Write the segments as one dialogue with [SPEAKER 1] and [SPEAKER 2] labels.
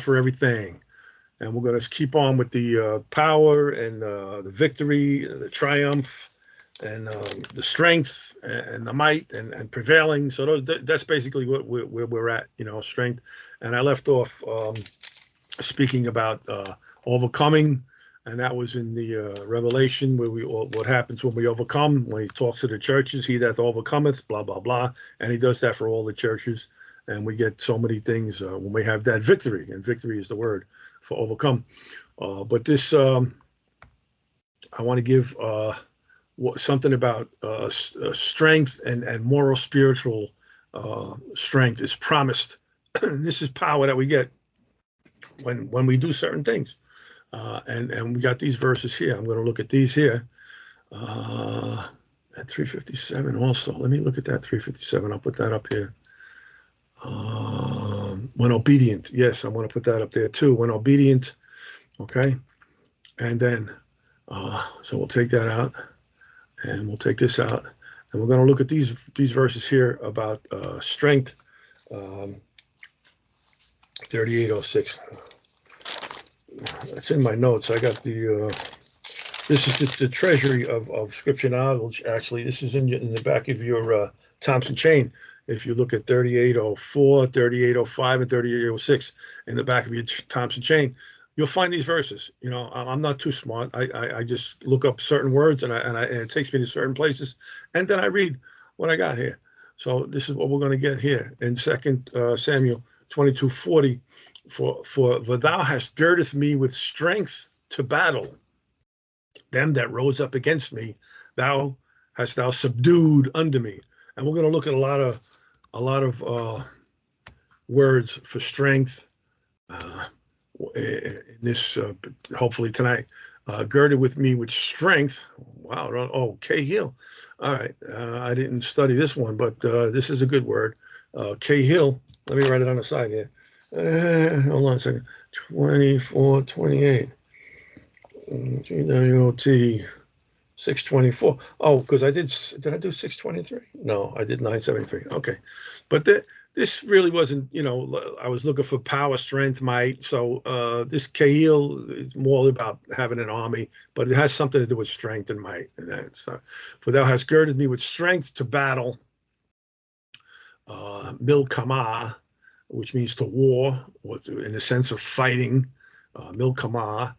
[SPEAKER 1] for everything. And we're going to keep on with the power and the victory, the triumph, and the strength and the might and prevailing. So that's basically where we're at, strength. And I left off speaking about overcoming, and that was in the Revelation where what happens when we overcome. When he talks to the churches, he that overcometh, blah blah blah, and he does that for all the churches. And we get so many things when we have that victory, and victory is the word for overcome. But this, I want to give something about strength and moral spiritual strength is promised. This is power that we get when we do certain things. And we got these verses here. I'm going to look at these here at 357 also. Let me look at that 357. I'll put that up here. When obedient, yes, I want to put that up there too. When obedient, okay. And then, so we'll take that out, and we'll take this out, and we're going to look at these verses here about strength. 3806. That's in my notes. I got the. This is the treasury of scripture knowledge. Actually, this is in the back of your Thompson chain. If you look at 3804, 3805, and 3806 in the back of your Thompson chain, you'll find these verses. I'm not too smart. I just look up certain words, and it takes me to certain places, and then I read what I got here. So this is what we're going to get here in 2 Samuel 22:40. For thou hast girded me with strength to battle. Them that rose up against me, thou hast subdued unto me. And we're going to look at a lot of words for strength in this, hopefully tonight. Girded with me with strength. Wow. Oh, Cahill. All right. I didn't study this one, but this is a good word. Cahill. Let me write it on the side here. Hold on a second. 2428. GWOT 624. Oh, because did I do 623? No, I did 973. Okay. But this really wasn't, I was looking for power, strength, might. So this Cahill is more about having an army, but it has something to do with strength and might. And for thou hast girded me with strength to battle. Milkama, which means to war, or in the sense of fighting. Milkama.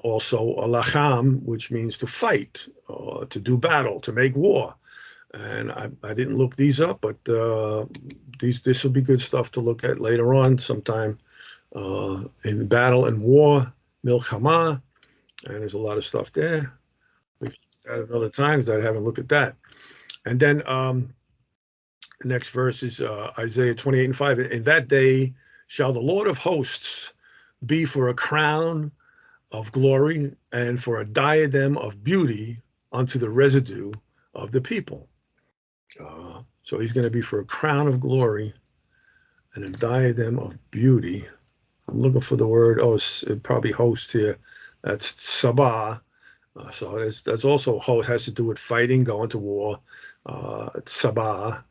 [SPEAKER 1] Also alacham, which means to fight, to do battle, to make war. And I didn't look these up, but this will be good stuff to look at later on sometime in battle and war, milchama, and there's a lot of stuff there. We can look at it another time because I haven't looked at that. And then the next verse is Isaiah 28:5. In that day shall the Lord of hosts be for a crown of glory and for a diadem of beauty unto the residue of the people. So he's going to be for a crown of glory and a diadem of beauty. I'm looking for the word. Oh, it's probably host here. That's sabah. So that's also host, has to do with fighting, going to war. Sabah.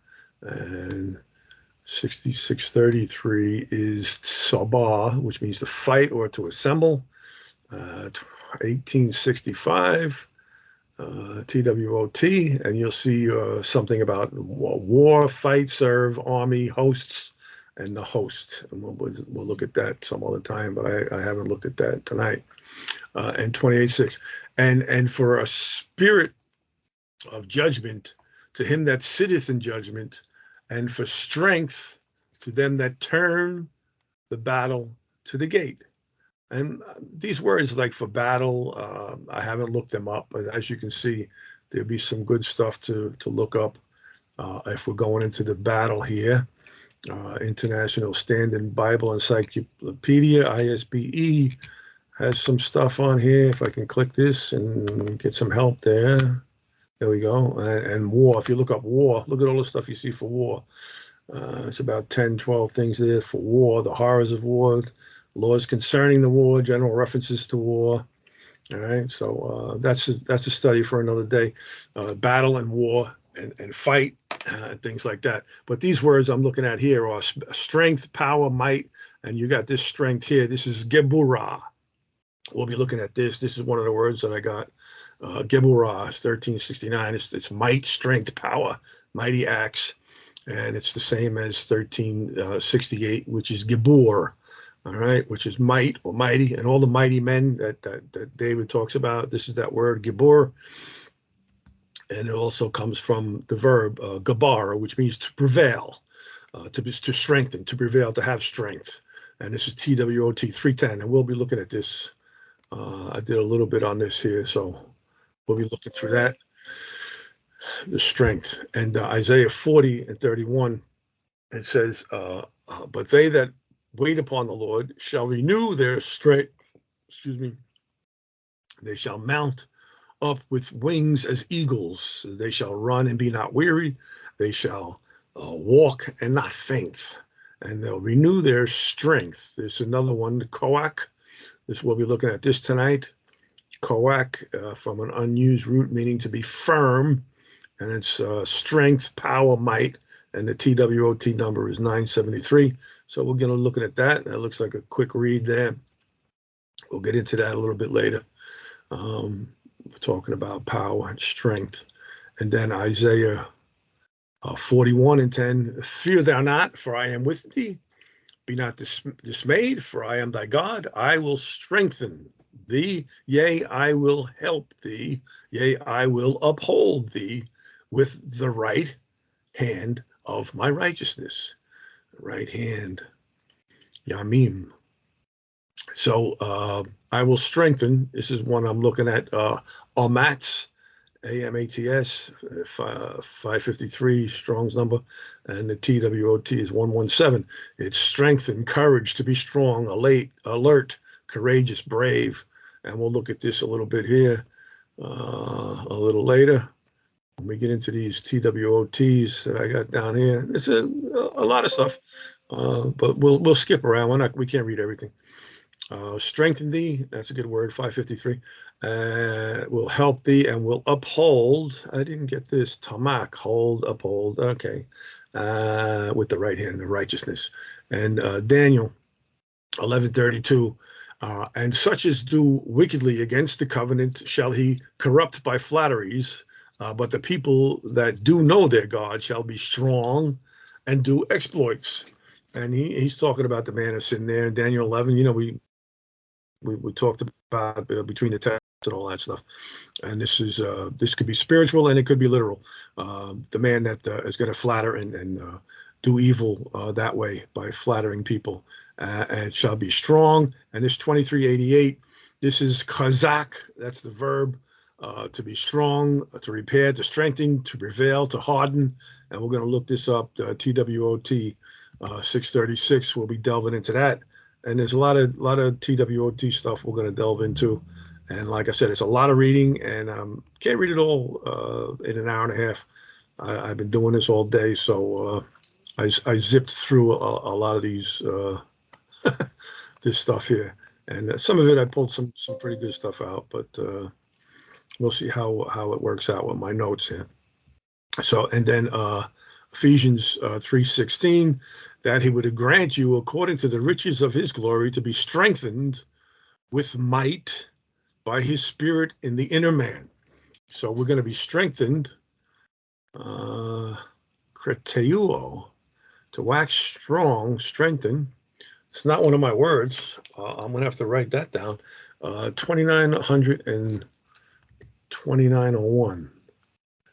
[SPEAKER 1] And 6633 is sabah, which means to fight or to assemble. 1865, TWOT, and you'll see something about war, fight, serve, army, hosts, and the host. And we'll look at that some other time, but I haven't looked at that tonight. And 28:6, and for a spirit of judgment to him that sitteth in judgment, and for strength to them that turn the battle to the gate. And these words, like for battle, I haven't looked them up, but as you can see, there'll be some good stuff to look up if we're going into the battle here. International Standard Bible Encyclopedia, ISBE, has some stuff on here. If I can click this and get some help there. There we go. And war, if you look up war, look at all the stuff you see for war. It's about 10, 12 things there for war, the horrors of war, laws concerning the war, general references to war. All right, so that's a study for another day. Battle and war and fight and things like that. But these words I'm looking at here are strength, power, might, and you got this strength here. This is Geburah. We'll be looking at this. This is one of the words that I got. Geburah, 1369. It's might, strength, power, mighty acts. And it's the same as 1368, which is Gibor, all right, which is might or mighty. And all the mighty men that David talks about, this is that word, Gibor. And it also comes from the verb gabar, which means to prevail, to strengthen, to prevail, to have strength. And this is TWOT 310. And we'll be looking at this. I did a little bit on this here, so we'll be looking through that. The strength. And Isaiah 40 and 31, it says, but they that wait upon the Lord shall renew their strength. Excuse me. They shall mount up with wings as eagles. They shall run and be not weary. They shall walk and not faint. And they'll renew their strength. There's another one, the Koach. This we'll be looking at this tonight. Koach, from an unused root meaning to be firm. And it's strength, power, might. And the TWOT number is 973. So we're going to look at that. That looks like a quick read there. We'll get into that a little bit later. We're talking about power and strength. And then Isaiah 41 and 10, fear thou not, for I am with thee. Be not dismayed, for I am thy God. I will strengthen thee. Yea, I will help thee. Yea, I will uphold thee with the right hand of my righteousness. Right hand, Yamim. So I will strengthen. This is one I'm looking at. Amats, AMATS, 553, Strong's number, and the TWOT is 117. It's strength and courage to be strong, alert, courageous, brave. And we'll look at this a little bit here a little later. When we get into these TWOTs that I got down here, it's a lot of stuff, but we'll skip around. We can't read everything. Strengthen thee, that's a good word, 553. Will help thee and will uphold. I didn't get this. Tamak, hold, uphold. Okay. With the right hand of righteousness. And Daniel 11:32. And such as do wickedly against the covenant shall he corrupt by flatteries. But the people that do know their God shall be strong and do exploits. And he's talking about the man of sin there in Daniel 11. You know, we talked about between the text and all that stuff. And this could be spiritual and it could be literal. The man that is going to flatter and do evil that way by flattering people and shall be strong. And this 2388, this is chazak. That's the verb. To be strong, to repair, to strengthen, to prevail, to harden. And we're going to look this up, TWOT 636. We'll be delving into that. And there's a lot of TWOT stuff we're going to delve into. And like I said, it's a lot of reading, and can't read it all in an hour and a half. I've been doing this all day, so I zipped through a lot of these this stuff here. And some of it I pulled some pretty good stuff out, but we'll see how it works out with my notes here. So, and then Ephesians 3:16, that he would grant you according to the riches of his glory to be strengthened with might by his spirit in the inner man. So we're going to be strengthened, kreteuo, to wax strong, strengthen. It's not one of my words. I'm going to have to write that down. 2900 and 2901,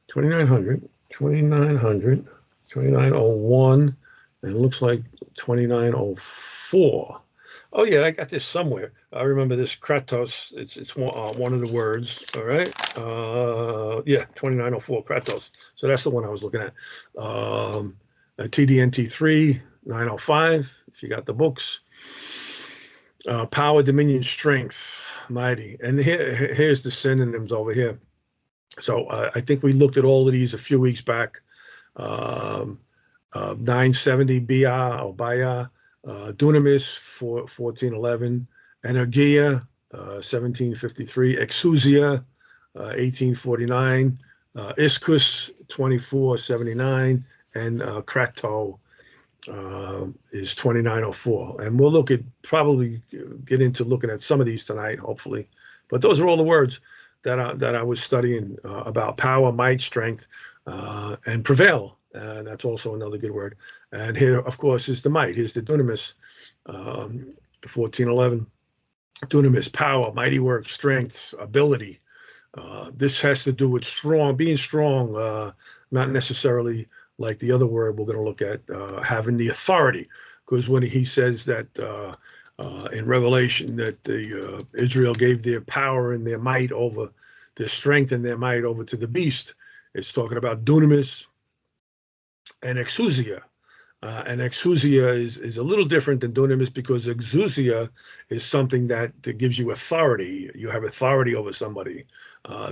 [SPEAKER 1] 2900, 2900, 2901, and it looks like 2904. Oh yeah, I got this somewhere. I remember this Kratos. It's one of the words. All right. Yeah, 2904 Kratos. So that's the one I was looking at. TDNT3 905. If you got the books. Power, dominion, strength, mighty. And here's the synonyms over here. So I think we looked at all of these a few weeks back. 970 Bia or Baya, Dunamis 1411, Energia 1753, Exousia 1849, Iscus 2479, and Krato is 2904. And we'll probably get into looking at some of these tonight, hopefully. But those are all the words that I was studying about power, might, strength, and prevail. That's also another good word. And here, of course, is the might. Here's the dunamis, 1411. Dunamis, power, mighty work, strength, ability. This has to do with being strong, not necessarily like the other word we're going to look at, having the authority. Because when he says that in Revelation that Israel gave their power and their might over, their strength and their might over to the beast, it's talking about dunamis and exousia. And exousia is a little different than dunamis, because exousia is something that gives you authority. You have authority over somebody.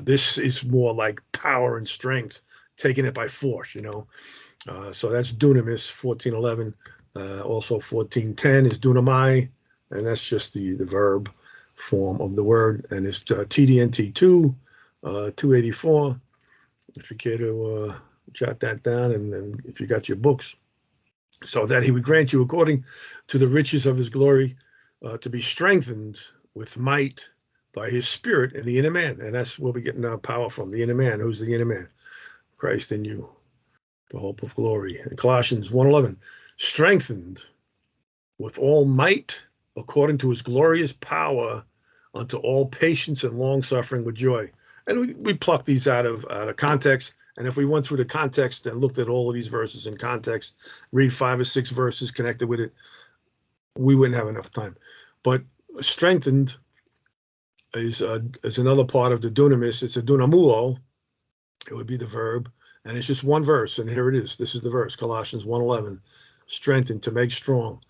[SPEAKER 1] This is more like power and strength, taking it by force, So that's dunamis, 1411. Also 1410 is dunamai, and that's just the verb form of the word. And it's TDNT 284. If you care to jot that down, and if you got your books. So that he would grant you, according to the riches of his glory, to be strengthened with might by his spirit in the inner man. And that's where we're getting our power from, the inner man. Who's the inner man? Christ in you, the hope of glory. In Colossians 1:11, strengthened with all might according to his glorious power unto all patience and long suffering with joy. And we pluck these out of context. And if we went through the context and looked at all of these verses in context, read 5 or 6 verses connected with it, we wouldn't have enough time. But strengthened is another part of the dunamis. It's a dunamuo. It would be the verb. And it's just one verse. And here it is. This is the verse, Colossians 1:11. Strengthened, to make strong.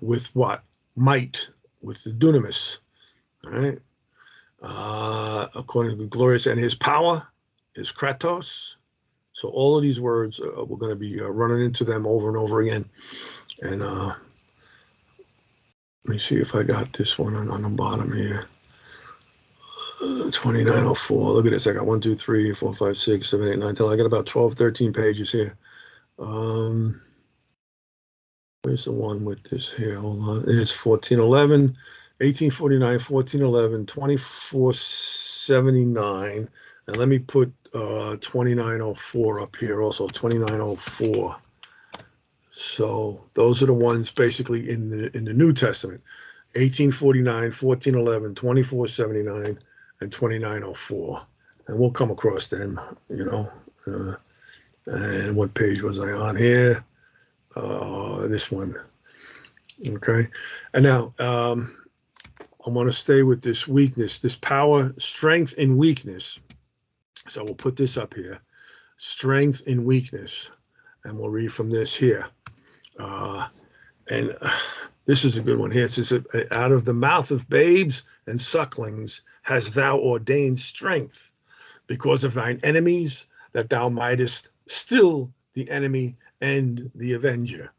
[SPEAKER 1] With what? Might. With the dunamis. All right? According to the glorious, and his power is kratos. So all of these words, we're going to be running into them over and over again. And let me see if I got this one on the bottom here. 2904. Look at this. I got 1, 2, 3, 4, 5, 6, 7, 8, 9, 10. I got about 12, 13 pages here. Where's the one with this here? Hold on. It's 1411, 1849, 1411, 2479. And let me put 2904 up here also, 2904. So those are the ones basically in the New Testament, 1849, 1411, 2479, and 2904. And we'll come across them, and what page was I on here? This one. Okay. And now I want to stay with this weakness, this power, strength, and weakness. So we'll put this up here, strength and weakness, and we'll read from this here. And this is a good one here. It says, out of the mouth of babes and sucklings hast thou ordained strength, because of thine enemies, that thou mightest still the enemy and the avenger.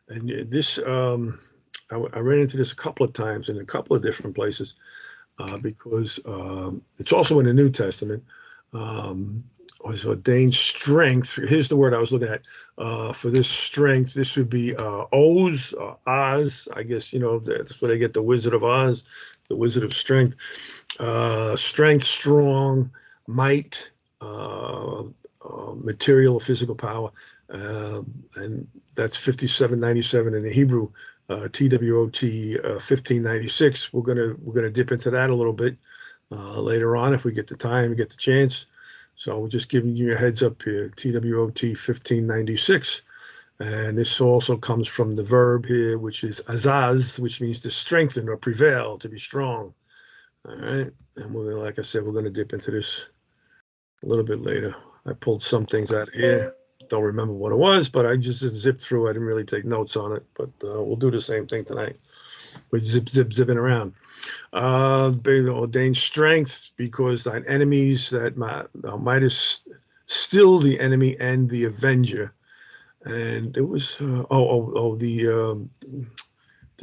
[SPEAKER 1] And this, I ran into this a couple of times in a couple of different places, because it's also in the New Testament. Was ordained strength. Here's the word I was looking at for this strength. This would be Oz, Oz. I guess, that's where they get the Wizard of Oz, the Wizard of Strength. Strength, strong, might, material, physical power. And that's 5797 in the Hebrew, TWOT 1596. We're gonna dip into that a little bit later on if we get the time, we get the chance. So we're just giving you a heads up here, TWOT 1596. And this also comes from the verb here, which is azaz, which means to strengthen or prevail, to be strong. All right. And like I said, we're going to dip into this a little bit later. I pulled some things out here. Don't remember what it was, but I just zipped through. I didn't really take notes on it, but we'll do the same thing tonight. We're zipping around. Ordained strength, because thine enemies that mightest still the enemy and the avenger. And it was the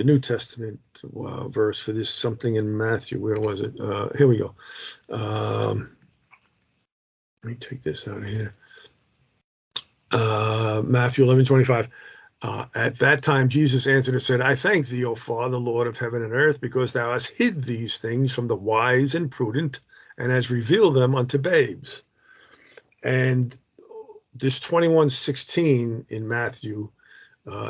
[SPEAKER 1] New Testament verse for this, something in Matthew. Where was it? Here we go. Let me take this out of here. Matthew 11:25. At that time, Jesus answered and said, I thank thee, O Father, Lord of heaven and earth, because thou hast hid these things from the wise and prudent, and hast revealed them unto babes. And this 21:16 in Matthew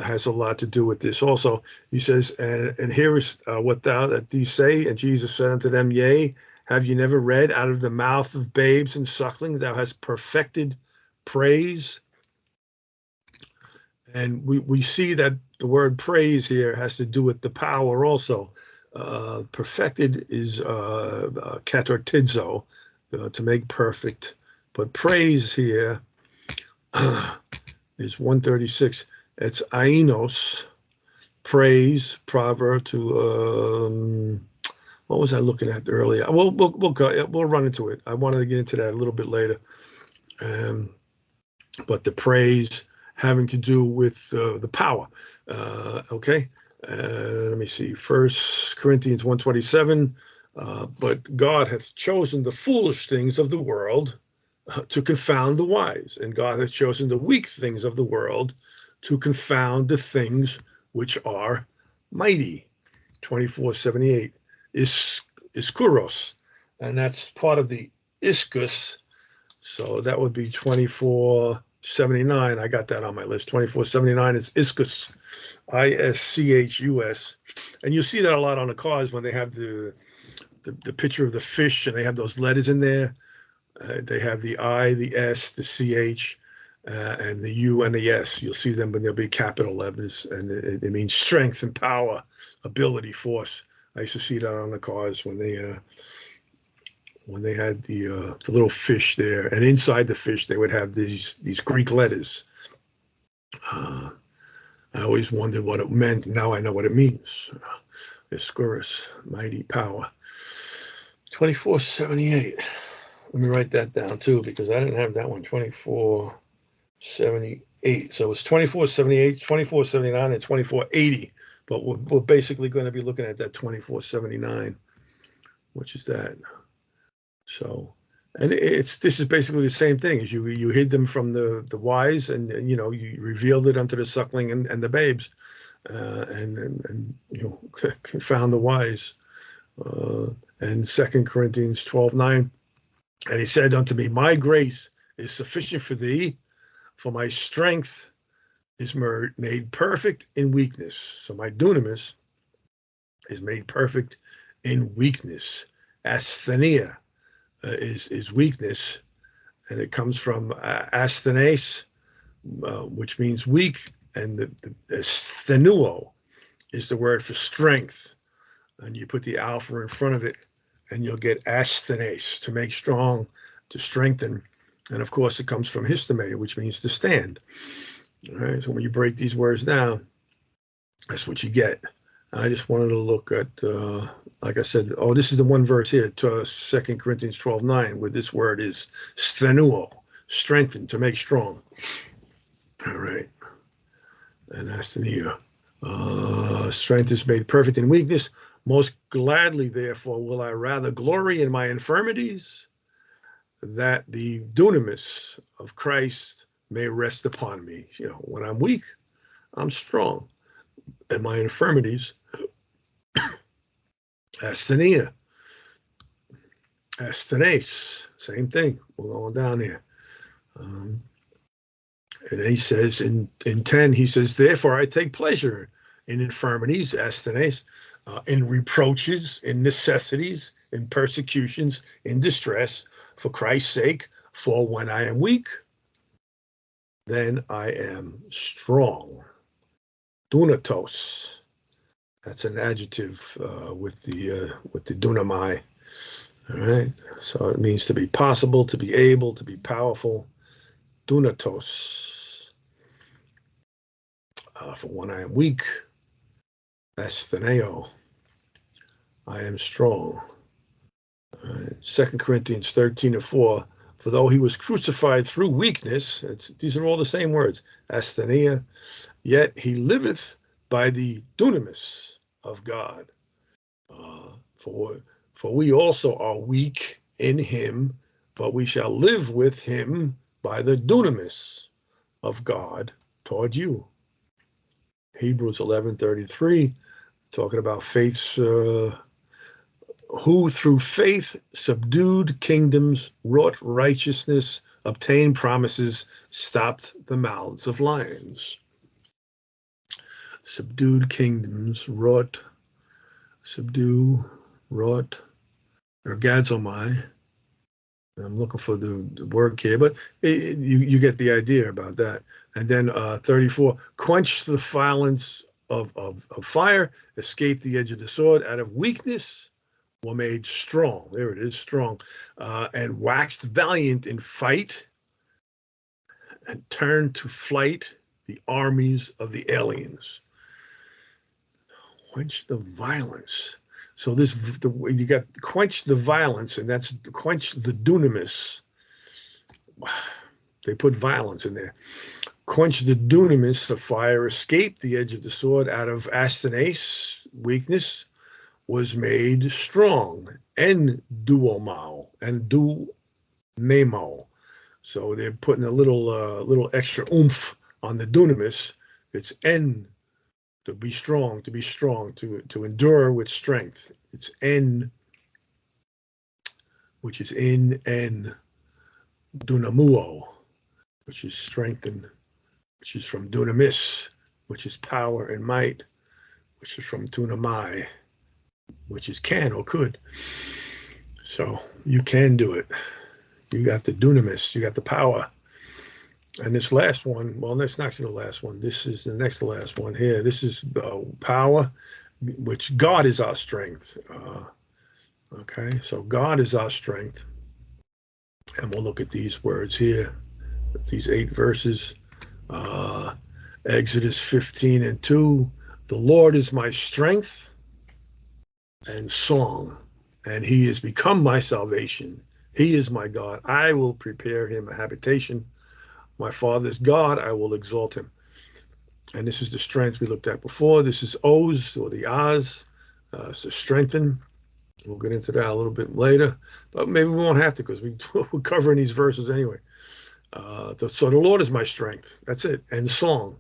[SPEAKER 1] has a lot to do with this also. He says, and here is what that these say. And Jesus said unto them, Yea, have ye never read, out of the mouth of babes and suckling thou hast perfected praise? And we see that the word praise here has to do with the power also. Perfected is katartizo, to make perfect. But praise here is 136. It's ainos, praise, proverb to, what was I looking at earlier? We'll run into it. I wanted to get into that a little bit later. But the praise having to do with the power. Okay. Let me see. 1 Corinthians 1:27. But God hath chosen the foolish things of the world to confound the wise, and God hath chosen the weak things of the world to confound the things which are mighty. 24:78 is iskuros, and that's part of the iskus. So that would be 24:79. I got that on my list. 24:79 is iskus, ISCHUS, and you see that a lot on the cars when they have the picture of the fish and they have those letters in there. They have the I, the S, the CH, and the U and the S. You'll see them, but they'll be capital letters, and it means strength and power, ability, force. I used to see that on the cars when they had the little fish there, and inside the fish they would have these Greek letters. I always wondered what it meant. Now I know what it means. Iskurus, mighty power. 24:78. Let me write that down too, because I didn't have that one. 24:78. So it's 24:78, 24:79, and 24:80. But we're basically going to be looking at that 24:79, which is that. So, and this is basically the same thing as you hid them from the wise, and you revealed it unto the suckling and the babes, and confound the wise. And 2 Corinthians 12:9, and he said unto me, my grace is sufficient for thee, for my strength is made perfect in weakness. So my dunamis is made perfect in weakness. Asthenia is weakness, and it comes from asthenes, which means weak, and the asthenuo is the word for strength, and you put the alpha in front of it, and you'll get asthenes, to make strong, to strengthen, and of course it comes from histome, which means to stand. All right, so when you break these words down, that's what you get. I just wanted to look at, like I said, this is the one verse here, 2 Corinthians 12:9, where this word is stenuo, strengthen, to make strong. All right. And asthenia. Strength is made perfect in weakness. Most gladly, therefore, will I rather glory in my infirmities, that the dunamis of Christ may rest upon me. When I'm weak, I'm strong. And my infirmities, asthenia, asthenes, same thing. We're going down here. And he says in 10, he says, therefore I take pleasure in infirmities, asthenes, in reproaches, in necessities, in persecutions, in distress, for Christ's sake. For when I am weak, then I am strong. Dunatos. That's an adjective with the dunamai. All right. So it means to be possible, to be able, to be powerful. Dunatos. For when I am weak, astheneo, I am strong. 2 Corinthians 13:4, for though he was crucified through weakness, these are all the same words, asthenia, yet he liveth by the dunamis of God. For we also are weak in him, but we shall live with him by the dunamis of God toward you. Hebrews 11:33, talking about faith's, who through faith subdued kingdoms, wrought righteousness, obtained promises, stopped the mouths of lions. Subdued kingdoms, wrought, ergazomai. I'm looking for the word here, but you get the idea about that. And then 34, quench the violence of fire, escape the edge of the sword, out of weakness were made strong. There it is, strong, and waxed valiant in fight, and turned to flight the armies of the aliens. Quench the violence. So you got quench the violence, and that's quench the dunamis. They put violence in there. Quench the dunamis of fire, escape the edge of the sword, out of asthenes, weakness, was made strong. En duomao, and duomao. So they're putting a little extra oomph on the dunamis. It's en, to be strong, to endure with strength. It's en, which is in en, dunamuo, which is strengthen, which is from dunamis, which is power and might, which is from dunamai, which is can or could. So you can do it. You got the dunamis, you got the power. And this last one, well, that's not the last one. This is the next to last one here. This is power, which God is our strength. Okay, so God is our strength. And we'll look at these words here, these 8 verses. Exodus 15:2, the Lord is my strength and song, and he has become my salvation. He is my God. I will prepare him a habitation. My father's God, I will exalt him. And this is the strength we looked at before. This is Oz, or the Oz, so strengthen. We'll get into that a little bit later, but maybe we won't have to, because we're covering these verses anyway. So the Lord is my strength. That's it. And song.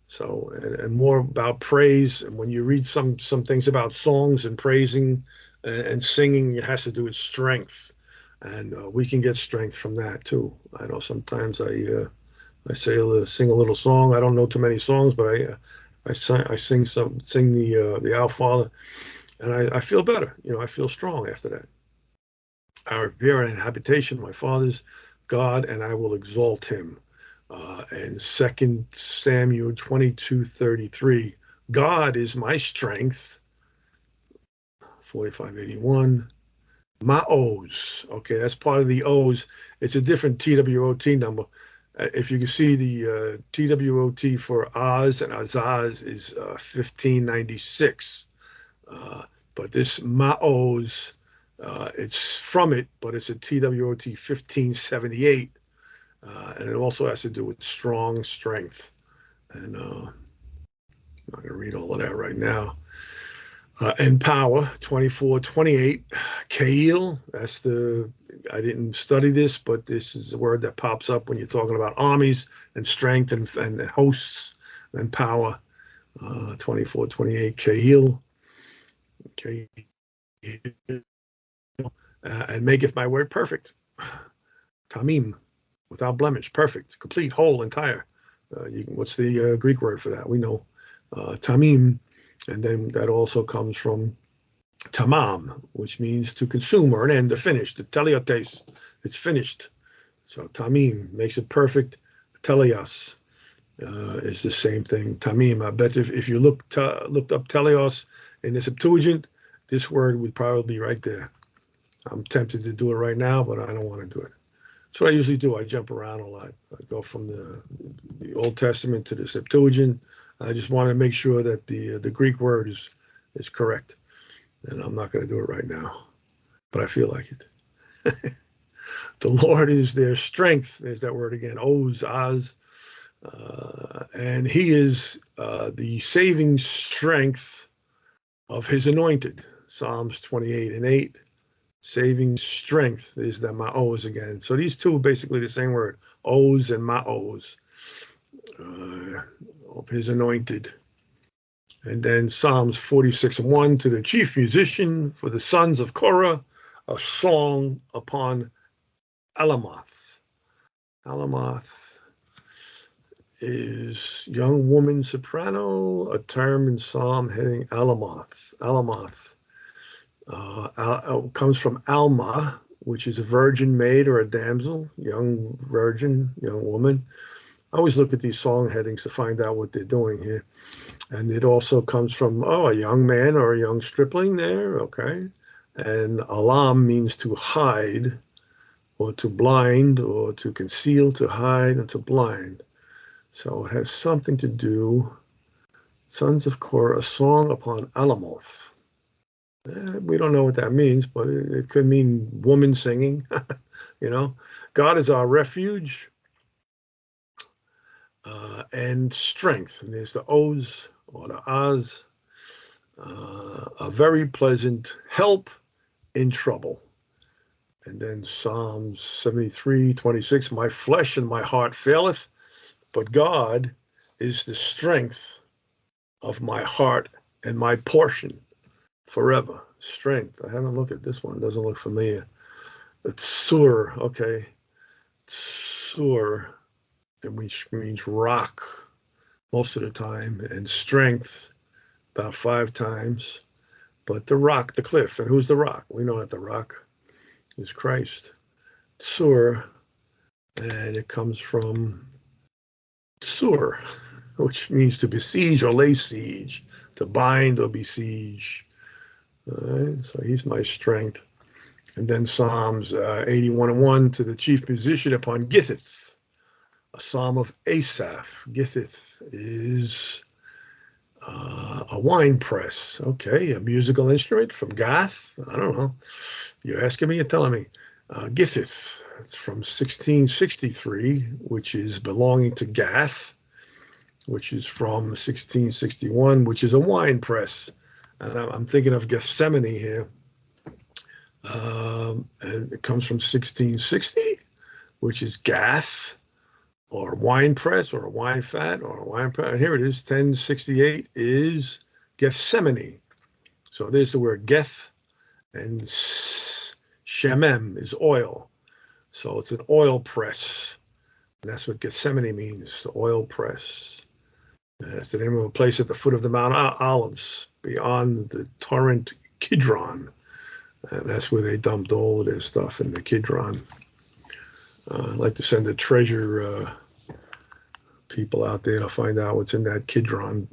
[SPEAKER 1] So and more about praise. And when you read some things about songs and praising and singing, it has to do with strength. And we can get strength from that too. I know sometimes I sing a little song. I don't know too many songs, but I sing the Our Father, and I feel better. I feel strong after that. I prepare an habitation, my Father's God, and I will exalt him. And 2 Samuel 22:33, God is my strength. 45:81. My O's. Okay, that's part of the O's. It's a different TWOT number. If you can see, the TWOT for Oz and Azaz is 1596. But this my O's, it's from it, but it's a TWOT 1578. And it also has to do with strong strength. And I'm not going to read all of that right now. And power, 24:28, Kail, I didn't study this, but this is the word that pops up when you're talking about armies and strength and hosts and power. 24:28, Kail, and maketh my word perfect. Tamim, without blemish, perfect, complete, whole, entire. What's the Greek word for that? We know tamim. And then that also comes from tamam, which means to consume or an end, to finish, to teleotes, it's finished. So tamim makes it perfect. Teleos is the same thing. Tamim. I bet if you looked up teleos in the Septuagint, this word would probably be right there. I'm tempted to do it right now, but I don't want to do it. That's what I usually do. I jump around a lot. I go from the Old Testament to the Septuagint. I just want to make sure that the Greek word is correct, and I'm not going to do it right now, but I feel like it. The Lord is their strength. There's that word again, Oz, and he is the saving strength of his anointed. Psalms 28:8. Saving strength is the ma'oz again. So these two are basically the same word, oz and ma'oz, of his anointed. And then Psalms 46:1 to the chief musician for the sons of Korah, a song upon Alamoth. Alamoth is young woman soprano, a term in Psalm heading Alamoth. Alamoth comes from Alma, which is a virgin maid or a damsel, young virgin, young woman. I always look at these song headings to find out what they're doing here. And it also comes from, a young man or a young stripling there, okay. And alam means to hide or to blind or to conceal, to hide, and to blind. So it has something to do, Sons of Korah, a song upon Alamoth. We don't know what that means, but it could mean woman singing, God is our refuge and strength. And there's the Oz or the Az, a very pleasant help in trouble. And then Psalms 73:26, my flesh and my heart faileth, but God is the strength of my heart and my portion forever. Strength. I haven't looked at this one. It doesn't look familiar. It's sur. Okay. Sur, which means rock most of the time, and strength about 5 times. But the rock, the cliff. And who's the rock? We know that the rock is Christ. Sur, and it comes from sur, which means to besiege or lay siege, to bind or besiege. All right, so he's my strength. And then Psalms 81:1 to the chief musician upon Gittith, a psalm of Asaph. Gittith is a wine press. Okay, a musical instrument from Gath. I don't know. You're asking me, you're telling me. Gittith, it's from 1663, which is belonging to Gath, which is from 1661, which is a wine press. And I'm thinking of Gethsemane here. And it comes from 1660, which is Gath, or wine press, or a wine fat, or a wine press. Here it is, 1068 is Gethsemane. So there's the word Geth, and Shemem is oil. So it's an oil press. And that's what Gethsemane means, the oil press. That's the name of a place at the foot of the Mount Olives, beyond the torrent Kidron. And that's where they dumped all of their stuff in the Kidron. I'd like to send a treasure people out there to find out what's in that Kidron.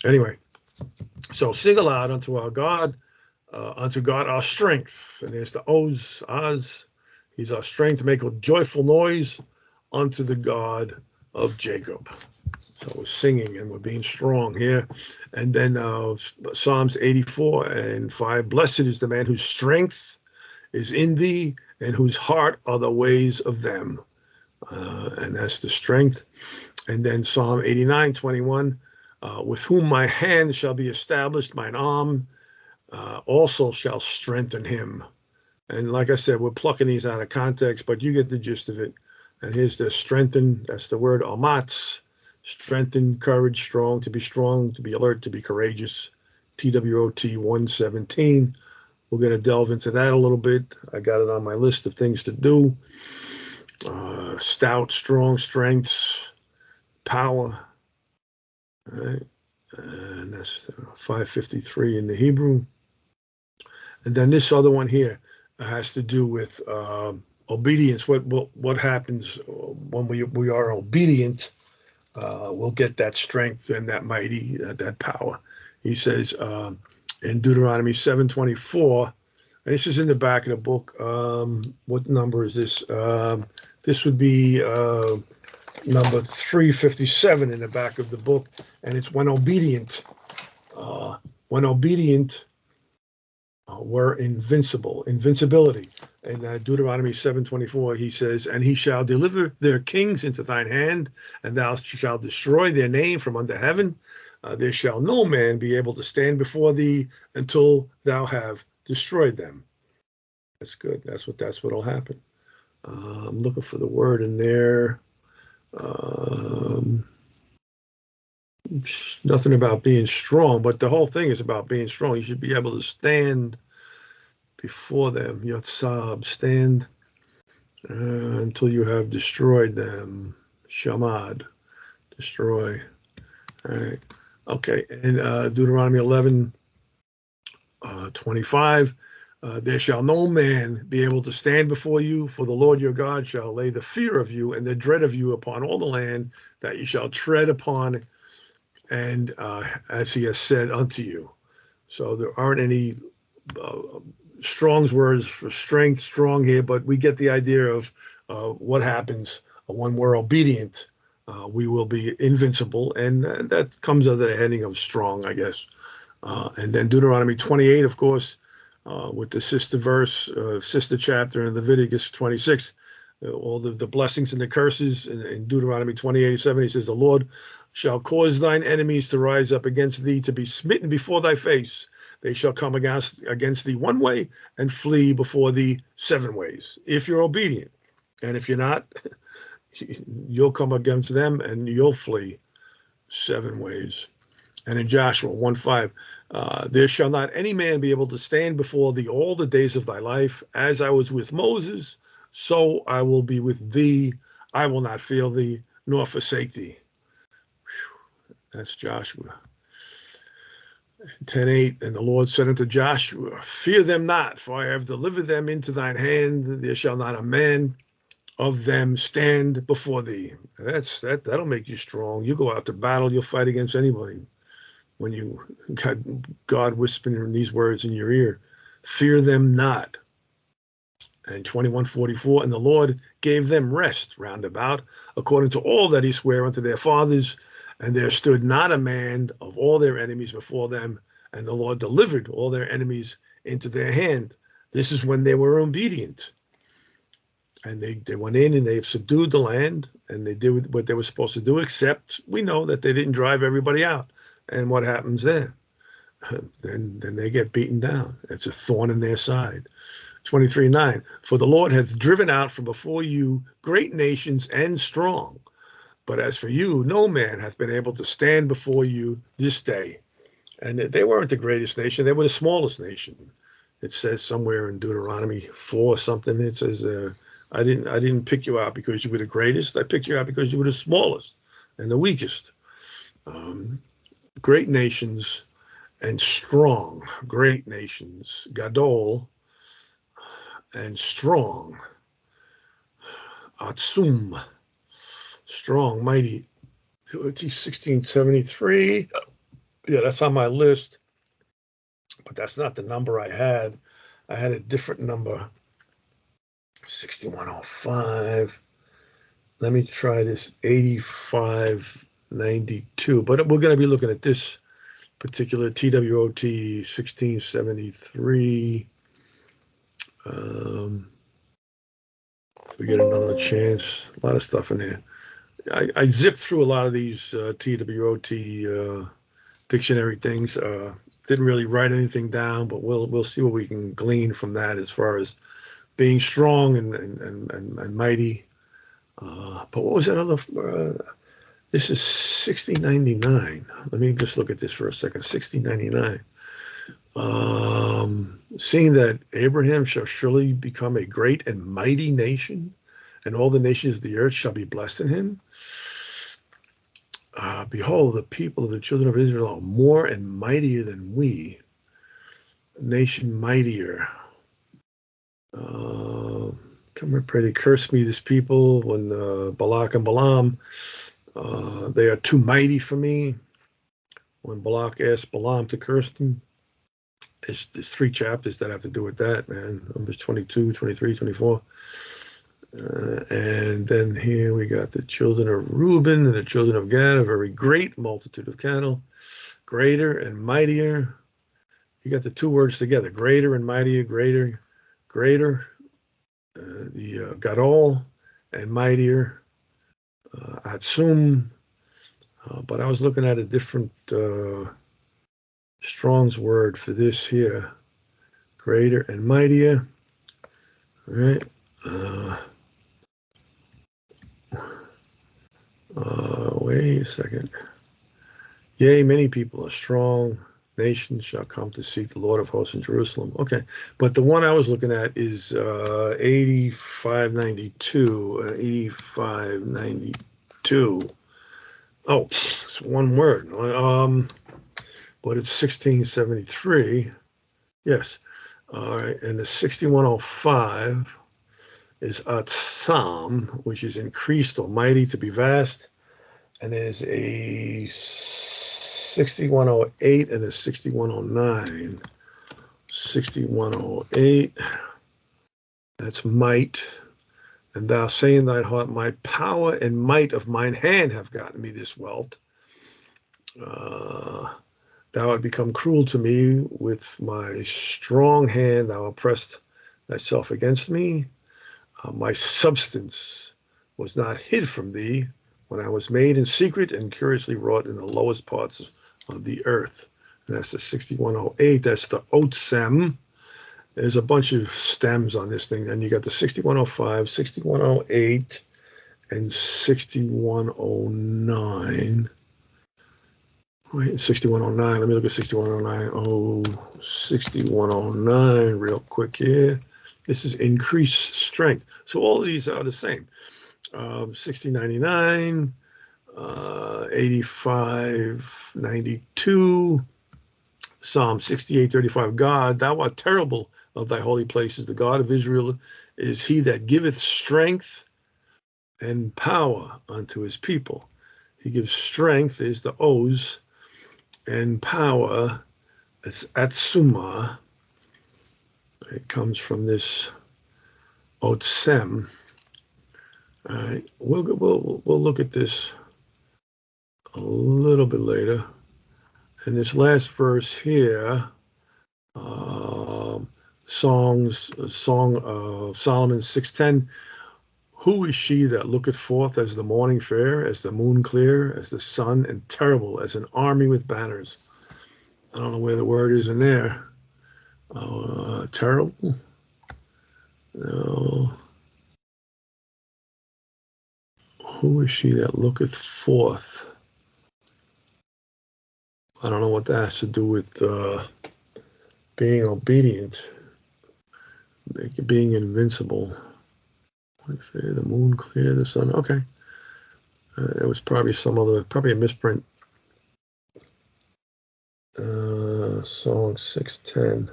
[SPEAKER 1] Anyway, so sing aloud unto our God, our strength. And there's the Oz, Az. He's our strength. Make a joyful noise unto the God of Jacob. So we're singing and we're being strong here. And then Psalms 84:5, blessed is the man whose strength is in thee and whose heart are the ways of them. And that's the strength. And then Psalm 89:21, with whom my hand shall be established, mine arm also shall strengthen him. And like I said, we're plucking these out of context, but you get the gist of it. And here's the strengthen, that's the word amatz, strengthen, courage, strong, to be alert, to be courageous, TWOT 117. We're going to delve into that a little bit. I got it on my list of things to do. Stout, strong, strengths, power. All right. And that's 553 in the Hebrew. And then this other one here has to do with obedience. What happens when we are obedient? We'll get that strength and that mighty, that power. He says in Deuteronomy 7:24, and this is in the back of the book. What number is this? This would be number 357 in the back of the book, and it's when obedient. Were invincibility. In Deuteronomy 7:24, he says, and he shall deliver their kings into thine hand, and thou shalt destroy their name from under heaven. There shall no man be able to stand before thee until thou have destroyed them. That's good. That's what'll happen. I'm looking for the word in there. Um, Nothing about being strong, but the whole thing is about being strong. You should be able to stand before them. Yotzab, stand until you have destroyed them. Shamad, destroy. All right. Okay. And Deuteronomy 11, 25. There shall no man be able to stand before you, for the Lord your God shall lay the fear of you and the dread of you upon all the land that you shall tread upon, and as he has said unto you. So there aren't any uh, Strong's words for strength, strong here, but we get the idea of what happens when we're obedient. We will be invincible, and that comes under the heading of strong, I guess. And then Deuteronomy 28, of course, with the sister verse, sister chapter in Leviticus 26, all the blessings and the curses in Deuteronomy 28:7. He says, the Lord shall cause thine enemies to rise up against thee, to be smitten before thy face. They shall come against thee one way and flee before thee seven ways, if you're obedient. And if you're not, you'll come against them and you'll flee seven ways. And in Joshua 1:5, there shall not any man be able to stand before thee all the days of thy life. As I was with Moses, so I will be with thee. I will not fail thee, nor forsake thee. Whew. That's Joshua. 10:8, and the Lord said unto Joshua, fear them not, for I have delivered them into thine hand. There shall not a man of them stand before thee. That'll make you strong. You go out to battle, you'll fight against anybody. When you got God whispering these words in your ear, fear them not. And 21:44, and the Lord gave them rest round about, according to all that he sware unto their fathers. And there stood not a man of all their enemies before them, and the Lord delivered all their enemies into their hand. This is when they were obedient. And they went in and they subdued the land, and they did what they were supposed to do, except we know that they didn't drive everybody out. And what happens then? Then they get beaten down. It's a thorn in their side. 23:9, for the Lord hath driven out from before you great nations and strong. But as for you, no man hath been able to stand before you this day. And they weren't the greatest nation. They were the smallest nation. It says somewhere in Deuteronomy 4 something, it says, I didn't pick you out because you were the greatest. I picked you out because you were the smallest and the weakest. Great nations and strong, great nations, Gadol, and strong, Atsum, strong, mighty, 1673. Yeah, that's on my list, but that's not the number I had. I had a different number, 6105. Let me try this, 8592. But we're going to be looking at this particular TWOT 1673. If we get another chance, a lot of stuff in there. I zipped through a lot of these TWOT dictionary things. Didn't really write anything down, but we'll see what we can glean from that as far as being strong and mighty. But what was that other? This is 1699. Let me just look at this for a second. 1699. Seeing that Abraham shall surely become a great and mighty nation, and all the nations of the earth shall be blessed in him. Behold, the people of the children of Israel are more and mightier than we, a nation mightier. Come here, pray to curse me, this people, when Balak and Balaam, they are too mighty for me. When Balak asked Balaam to curse them, there's 3 chapters that have to do with that, man. Numbers 22, 23, 24. And then here we got the children of Reuben and the children of Gad, a very great multitude of cattle, greater and mightier. You got the 2 words together, greater and mightier, greater. The Gadol and mightier, Atsum. But I was looking at a different Strong's word for this here, greater and mightier. right? Wait a second. Yea, many people, a strong nation shall come to seek the Lord of hosts in Jerusalem. Okay, but the one I was looking at is 8592. 8592. Oh, it's one word. But it's 1673. Yes. All right, and the 6105 is Psalm, which is increased or mighty to be vast, and there's a 6108 and a 6109. 6108, that's might. And thou say in thine heart, my power and might of mine hand have gotten me this wealth. Thou art become cruel to me with my strong hand. Thou oppressed thyself against me. My substance was not hid from thee when I was made in secret and curiously wrought in the lowest parts of the earth. And that's the 6108. That's the Otsem. There's a bunch of stems on this thing. And you got the 6105, 6108, and 6109. Wait, 6109. Let me look at 6109. Oh, 6109 real quick here. This is increased strength. So all of these are the same. 6099, 8592, Psalm 68:35. God, thou art terrible of thy holy places. The God of Israel is he that giveth strength and power unto his people. He gives strength, is the Oz, and power is Atsuma. It comes from this Otsem. All right, we'll look at this a little bit later. And this last verse here, Song of Solomon 6:10. Who is she that looketh forth as the morning fair, as the moon clear, as the sun, and terrible as an army with banners? I don't know where the word is in there. Terrible? No. Who is she that looketh forth? I don't know what that has to do with being obedient, being invincible. The moon clear, the sun. Okay. It was probably probably a misprint. Song 610.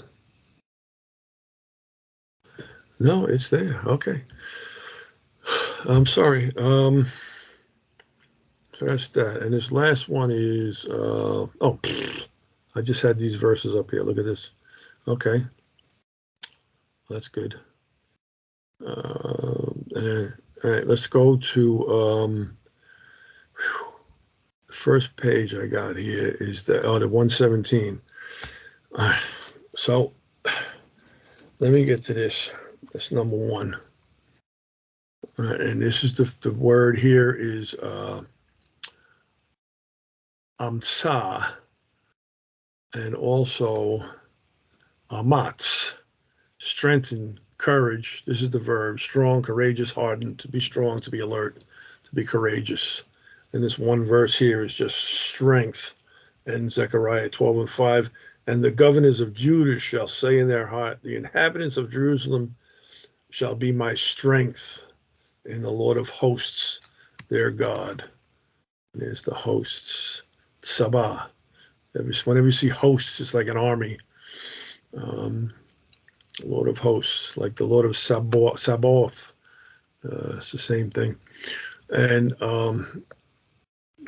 [SPEAKER 1] No, it's there. Okay. I'm sorry. So that's that. And this last one is, I just had these verses up here. Look at this. Okay. That's good. All right, let's go to the first page I got here is the 117. So let me get to this. That's number one. And this is the word here is amsa and also amatz, strengthen, courage. This is the verb, strong, courageous, hardened, to be strong, to be alert, to be courageous. And this one verse here is just strength. And Zechariah 12:5, and the governors of Judah shall say in their heart, the inhabitants of Jerusalem shall be my strength in the Lord of hosts, their God. And there's the hosts, Sabah. Whenever you see hosts, it's like an army. Lord of hosts, like the Lord of Sabaoth. It's the same thing. And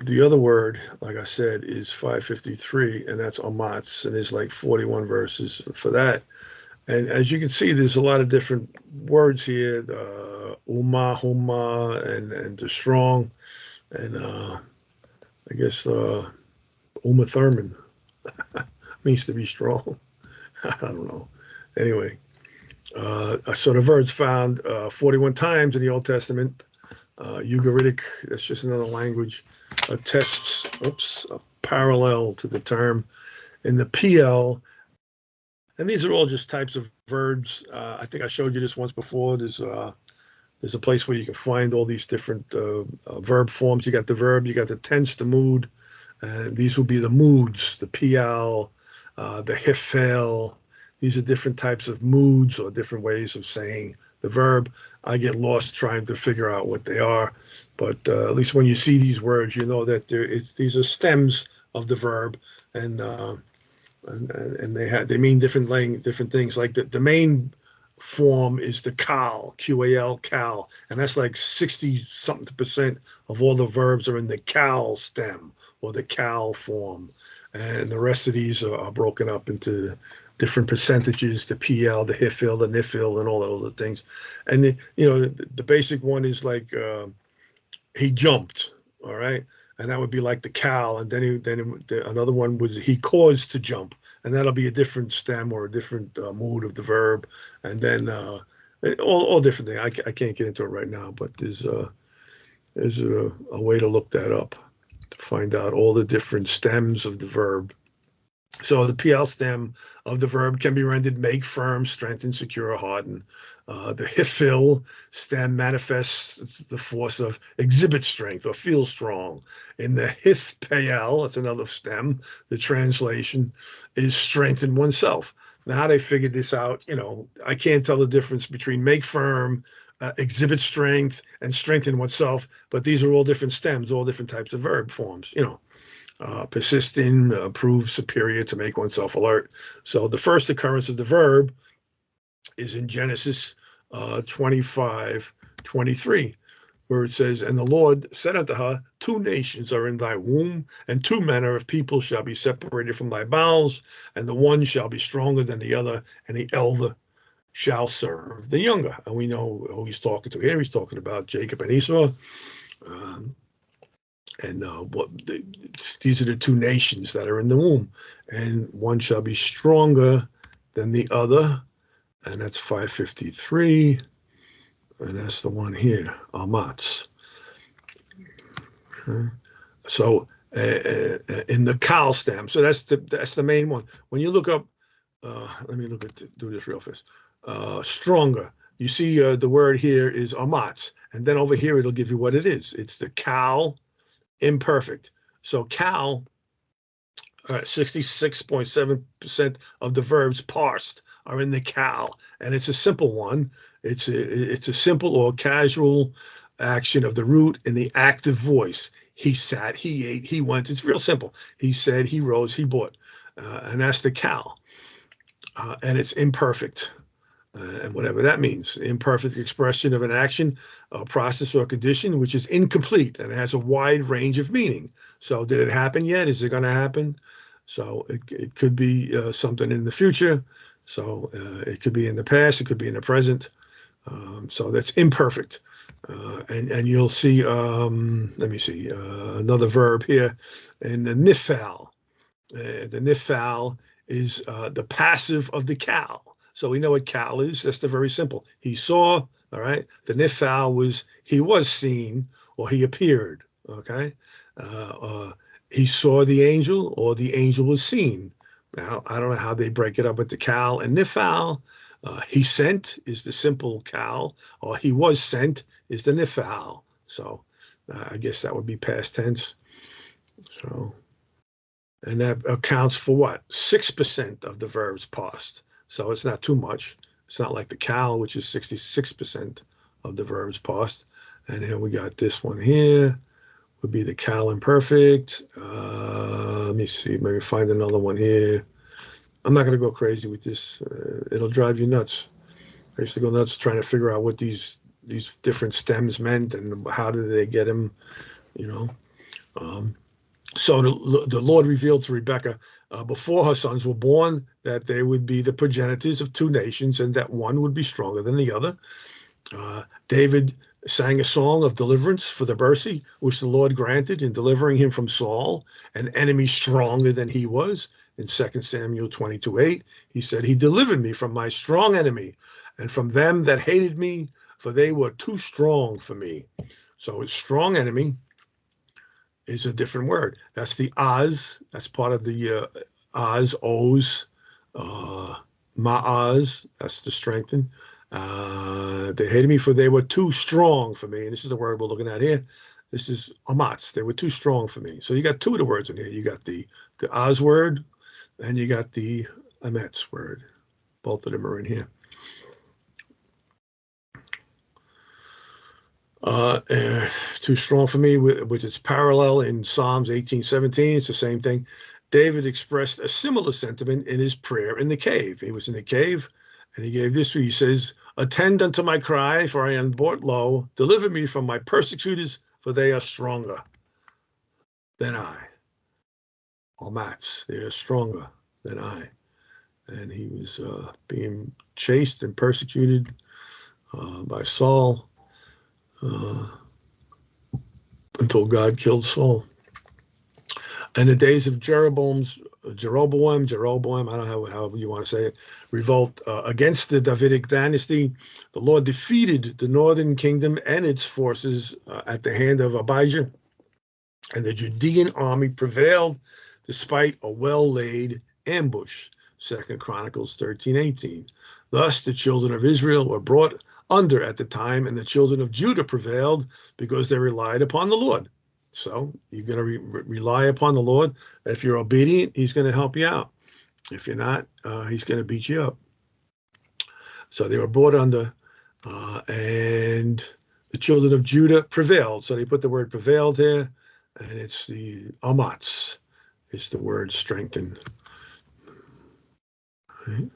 [SPEAKER 1] the other word, like I said, is 553, and that's Amatz, and there's like 41 verses for that. And as you can see, there's a lot of different words here, Huma, and the strong, and I guess Uma Thurman means to be strong. I don't know. Anyway, so the verb's found 41 times in the Old Testament. Ugaritic, that's just another language, attests, a parallel to the term. In the PL, And these are all just types of verbs. I think I showed you this once before. There's a place where you can find all these different verb forms. You got the verb, you got the tense, the mood, and these will be the moods, the PL, the hifel. These are different types of moods or different ways of saying the verb. I get lost trying to figure out what they are, but at least when you see these words, you know that these are stems of the verb, and they mean different things. Like the main form is the cal, QAL, cal, and that's like 60 something percent of all the verbs are in the cal stem or the cal form, and the rest of these are broken up into different percentages: the PL, the hifil, the nifil, and all those other things. And the basic one is like he jumped, all right, and that would be like the cal, and another one was he caused to jump, and that'll be a different stem or a different mood of the verb, and then all different things. I can't get into it right now, but there's a way to look that up to find out all the different stems of the verb. So the PL stem of the verb can be rendered make firm, strengthen, secure, harden. The hifil stem manifests the force of exhibit strength or feel strong. In the hithpayel, that's another stem, the translation is strengthen oneself. Now, how they figured this out, I can't tell the difference between make firm, exhibit strength, and strengthen oneself, but these are all different stems, all different types of verb forms, persisting, prove superior, to make oneself alert. So the first occurrence of the verb is in Genesis 25:23, where it says, "And the Lord said unto her, 2 nations are in thy womb, and 2 manner of people shall be separated from thy bowels, and the one shall be stronger than the other, and the elder shall serve the younger." And we know who he's talking to here. He's talking about Jacob and Esau. These are the 2 nations that are in the womb, and one shall be stronger than the other, and that's 553, and that's the one here, Amatz. Okay. So in the kal stem, so that's the main one. When you look up, let me do this real fast. Stronger. You see the word here is Amatz, and then over here it'll give you what it is. It's the kal imperfect. So cal, 66.7% of the verbs parsed are in the cal, and it's a simple one. It's a simple or casual action of the root in the active voice. He sat, he ate, he went. It's real simple. He said, he rose, he bought, and that's the cal, and it's imperfect. And whatever that means, imperfect expression of an action, process, or condition which is incomplete and has a wide range of meaning. So did it happen yet? Is it going to happen? So it could be something in the future. So it could be in the past. It could be in the present. So that's imperfect. And you'll see, let me see, another verb here in the nifal. The nifal is the passive of the cal. So we know what cal is. That's the very simple. He saw, all right? The nifal was he was seen or he appeared, okay? He saw the angel or the angel was seen. Now, I don't know how they break it up with the cal and nifal. He sent is the simple cal, or he was sent is the nifal. So I guess that would be past tense. So, and that accounts for what? 6% of the verbs parsed. So it's not too much. It's not like the cal, which is 66% of the verbs parsed. And here we got this one here, would be the cal imperfect. Let me see, maybe find another one here. I'm not going to go crazy with this. It'll drive you nuts. I used to go nuts trying to figure out what these different stems meant and how did they get them, So the Lord revealed to Rebekah before her sons were born that they would be the progenitors of 2 nations and that one would be stronger than the other. David sang a song of deliverance for the mercy which the Lord granted in delivering him from Saul, an enemy stronger than he was. In 2 Samuel 22:8, he said, "He delivered me from my strong enemy and from them that hated me, for they were too strong for me." So it's strong enemy is a different word. That's the Oz. That's part of the Oz, Ma'az, that's to strengthen. They hated me for they were too strong for me. And this is the word we're looking at here. This is amatz. They were too strong for me. So you got two of the words in here. You got the az word, and you got the ametz word. Both of them are in here. Too strong for me, which is parallel in Psalms 18:17. It's the same thing. David expressed a similar sentiment in his prayer in the cave. He was in the cave, and he gave this. He says, "Attend unto my cry, for I am brought low. Deliver me from my persecutors, for they are stronger than I." Almatz, they are stronger than I. And he was being chased and persecuted by Saul until God killed Saul. In the days of Jeroboam, I don't know how you want to say it, revolt against the Davidic dynasty, the Lord defeated the northern kingdom and its forces at the hand of Abijah, and the Judean army prevailed despite a well-laid ambush. 2 Chronicles 13:18. Thus the children of Israel were brought under at the time, and the children of Judah prevailed because they relied upon the Lord. So you're going to rely upon the Lord. If you're obedient, he's going to help you out. If you're not, he's going to beat you up. So they were brought under, and the children of Judah prevailed. So they put the word prevailed here, and it's the amatz. It's the word strengthen. Right.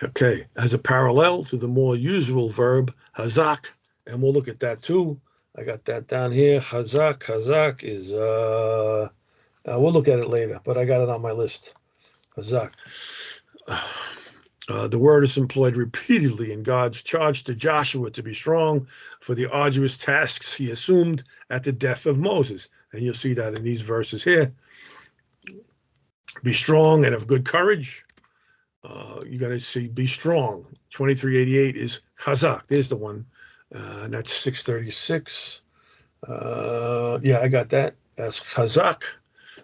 [SPEAKER 1] Okay, as a parallel to the more usual verb hazak, and we'll look at that too. I got that down here. Hazak is, we'll look at it later, but I got it on my list. Hazak. The word is employed repeatedly in God's charge to Joshua to be strong for the arduous tasks he assumed at the death of Moses. And you'll see that in these verses here. Be strong and of good courage. You got to see, be strong. 2388 is chazak. There's the one. And that's 636. Yeah, I got that. That's chazak.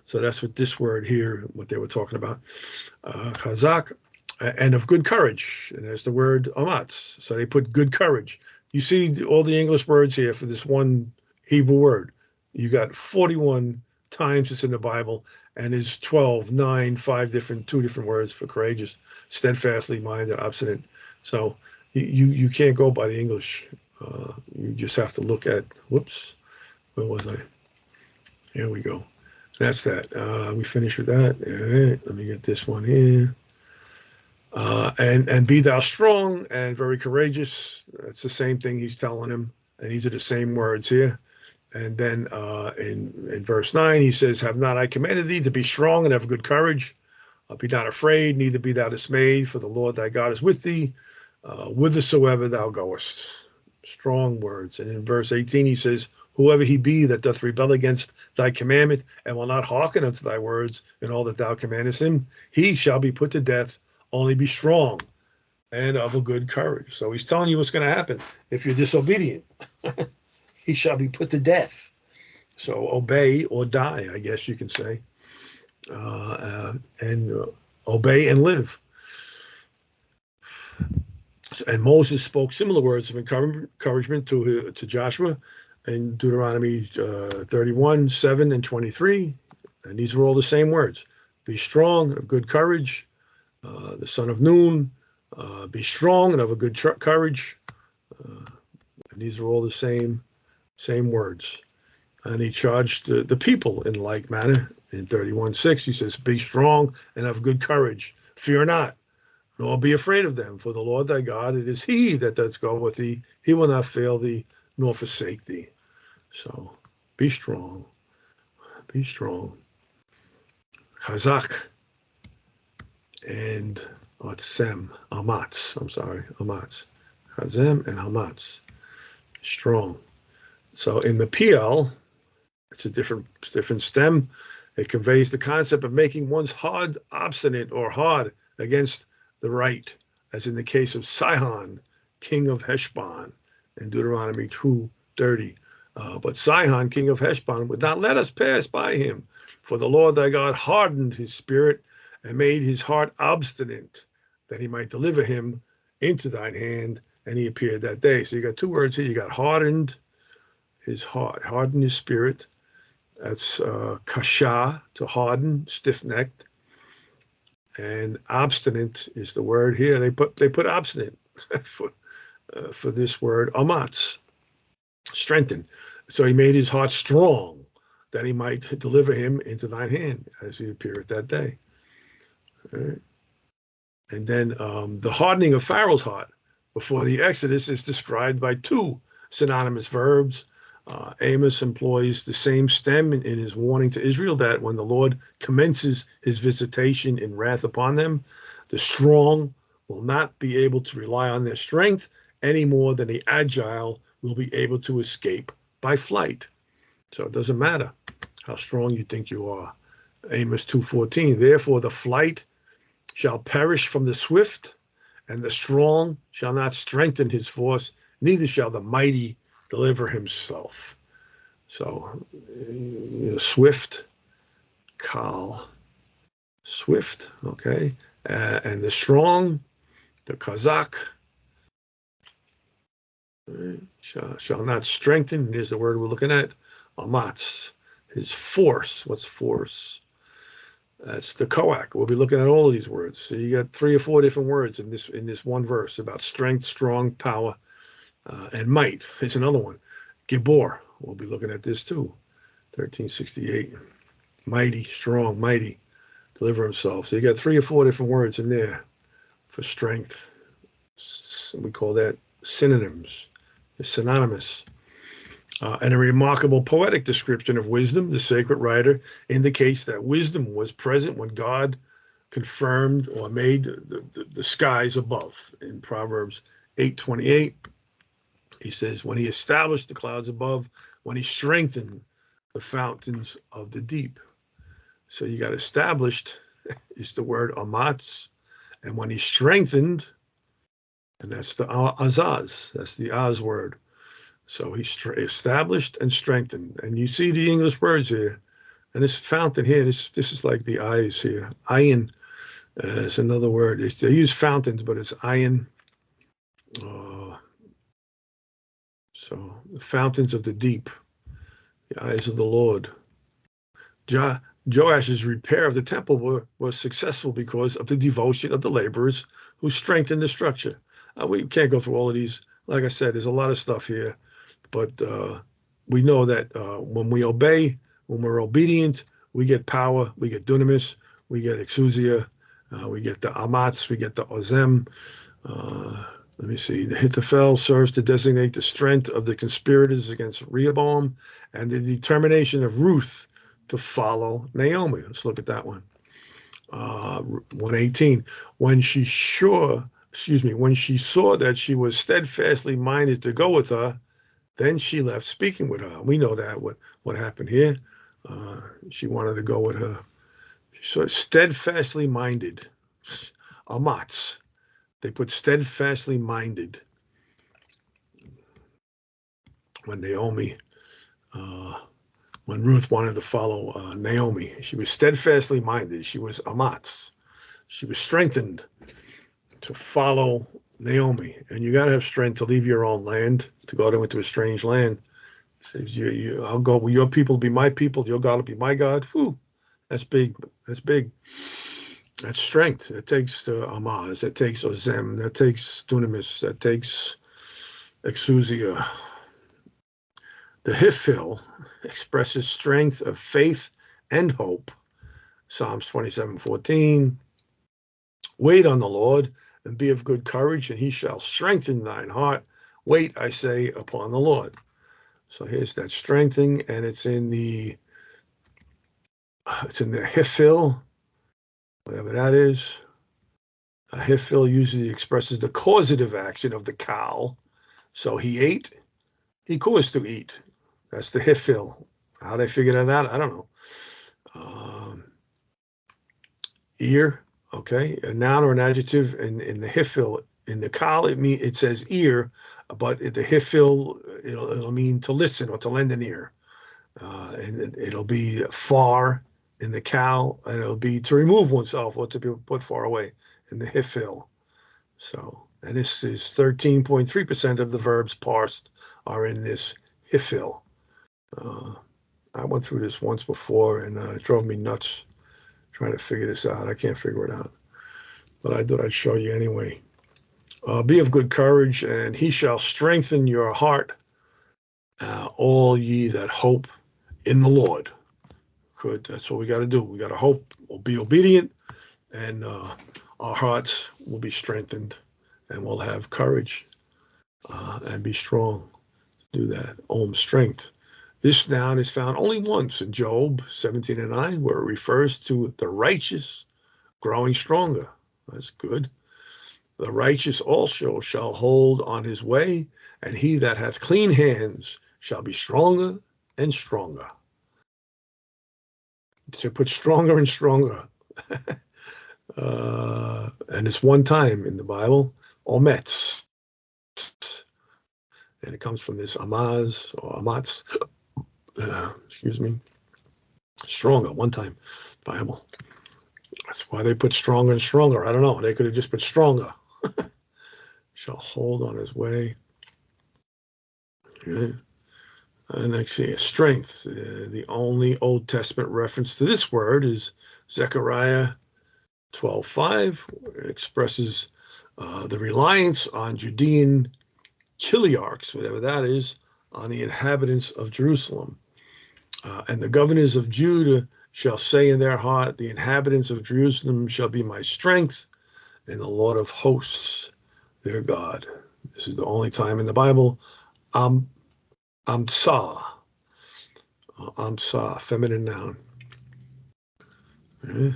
[SPEAKER 1] So that's what this word here, what they were talking about. Chazak, and of good courage. And there's the word amatz. So they put good courage. You see all the English words here for this one Hebrew word. You got 41 times it's in the Bible, and there's 12, 9, 5 different, 2 different words for courageous, steadfastly minded, obstinate. So you can't go by the English. You just have to look at, whoops, where was I? Here we go. That's that. We finished with that. All right, let me get this one here. And be thou strong and very courageous. That's the same thing he's telling him. And these are the same words here. And then in verse 9, he says, have not I commanded thee to be strong and have good courage? Be not afraid, neither be thou dismayed, for the Lord thy God is with thee, whithersoever thou goest. Strong words. And in verse 18, he says, whoever he be that doth rebel against thy commandment and will not hearken unto thy words in all that thou commandest him, he shall be put to death. Only be strong and of a good courage. So he's telling you what's going to happen if you're disobedient. He shall be put to death. So obey or die, I guess you can say, and obey and live. And Moses spoke similar words of encouragement to Joshua in Deuteronomy 31, 7, and 23. And these are all the same words. Be strong and of good courage. The son of Nun, be strong and of a good courage. And these are all the same words. And he charged the people in like manner. In 31:6, he says, be strong and of good courage. Fear not, nor be afraid of them. For the Lord thy God, it is he that does go with thee. He will not fail thee, nor forsake thee. So be strong. Be strong. Chazak. And amatz. Chazem and amatz. Strong. So in the PL, it's a different stem. It conveys the concept of making one's heart obstinate or hard against the right, as in the case of Sihon, king of Heshbon, in Deuteronomy 2:30. But Sihon, king of Heshbon, would not let us pass by him, for the Lord thy God hardened his spirit and made his heart obstinate that he might deliver him into thine hand, and he appeared that day. So you got two words here. You got hardened his heart, hardened his spirit. That's kasha, to harden, stiff-necked. And obstinate is the word here. They put obstinate for this word, amatz, strengthened. So he made his heart strong, that he might deliver him into thine hand, as he appeareth that day. Right. And then the hardening of Pharaoh's heart before the Exodus is described by two synonymous verbs. Amos employs the same stem in his warning to Israel that when the Lord commences his visitation in wrath upon them, the strong will not be able to rely on their strength any more than the agile will be able to escape by flight. So it doesn't matter how strong you think you are. Amos 2:14, therefore the flight shall perish from the swift, and the strong shall not strengthen his force, neither shall the mighty deliver himself. So, swift, kal, swift, okay, and the strong, the kazak, shall not strengthen. Here's the word we're looking at, amatz, his force. What's force? That's the koach. We'll be looking at all of these words. So you got 3 or 4 different words in this one verse about strength, strong, power, and might. Here's another one, gibor. We'll be looking at this too. 1368, mighty, strong, mighty, deliver himself. So you got 3 or 4 different words in there for strength. We call that synonyms. It's synonymous. And a remarkable poetic description of wisdom. The sacred writer indicates that wisdom was present when God confirmed or made the skies above. In Proverbs 8:28, he says, when he established the clouds above, when he strengthened the fountains of the deep. So you got established is the word amatz, and when he strengthened, and that's the azaz, that's the az word. So he established and strengthened. And you see the English words here. And this fountain here, this is like the eyes here. Ayin is another word. They use fountains, but it's ayin. So the fountains of the deep, the eyes of the Lord. Joash's repair of the temple was successful because of the devotion of the laborers who strengthened the structure. We can't go through all of these. Like I said, there's a lot of stuff here. But we know that when we obey, when we're obedient, we get power, we get dunamis, we get exousia, we get the amatz, we get the ozem. Let me see. The Ahithophel serves to designate the strength of the conspirators against Rehoboam and the determination of Ruth to follow Naomi. Let's look at that one. 118. When she saw that she was steadfastly minded to go with her, then she left speaking with her. We know that what happened here. She wanted to go with her. So steadfastly minded, amatz. They put steadfastly minded. When Naomi, when Ruth wanted to follow Naomi, she was steadfastly minded. She was amatz. She was strengthened to follow Naomi. And you got to have strength to leave your own land, to go into a strange land. I'll go, well, your people will be my people, your God will be my God. Whew, that's big. That's big. That's strength. It takes amaz, that takes ozem, that takes dunamis, that takes exousia. The Hiphil expresses strength of faith and hope. Psalms 27:14. Wait on the Lord and be of good courage, and he shall strengthen thine heart. Wait, I say, upon the Lord. So here's that strengthening, and it's in the Hiphil, whatever that is. Hiphil usually expresses the causative action of the cow. So he ate, he caused to eat. That's the Hiphil. How they figured that out, I don't know. Ear, okay, a noun or an adjective in the Hiphil. In the kal, it says ear, but the Hiphil, it'll mean to listen or to lend an ear. And it'll be far in the kal, and it'll be to remove oneself or to be put far away in the Hiphil. So, and this is 13.3% of the verbs parsed are in this hifil. I went through this once before, and it drove me nuts trying to figure this out. I can't figure it out, but I thought I'd show you anyway. Be of good courage, and he shall strengthen your heart, all ye that hope in the Lord. Good. That's what we got to do. We got to hope. We'll be obedient, and our hearts will be strengthened, and we'll have courage and be strong to do that. Strength. This noun is found only once in Job 17:9, where it refers to the righteous growing stronger. That's good. The righteous also shall hold on his way, and he that hath clean hands shall be stronger and stronger. To put stronger and stronger. And it's one time in the Bible, ometz. And it comes from this amaz or amatz. Excuse me. Stronger, one time, Bible. That's why they put stronger and stronger. I don't know. They could have just put stronger. Shall hold on his way. Okay. And next thing is strength. The only Old Testament reference to this word is Zechariah 12:5. It expresses the reliance on Judean chiliarchs, whatever that is, on the inhabitants of Jerusalem. And the governors of Judah shall say in their heart, the inhabitants of Jerusalem shall be my strength, and the Lord of hosts their God. This is the only time in the Bible. Amsa, feminine noun. Okay.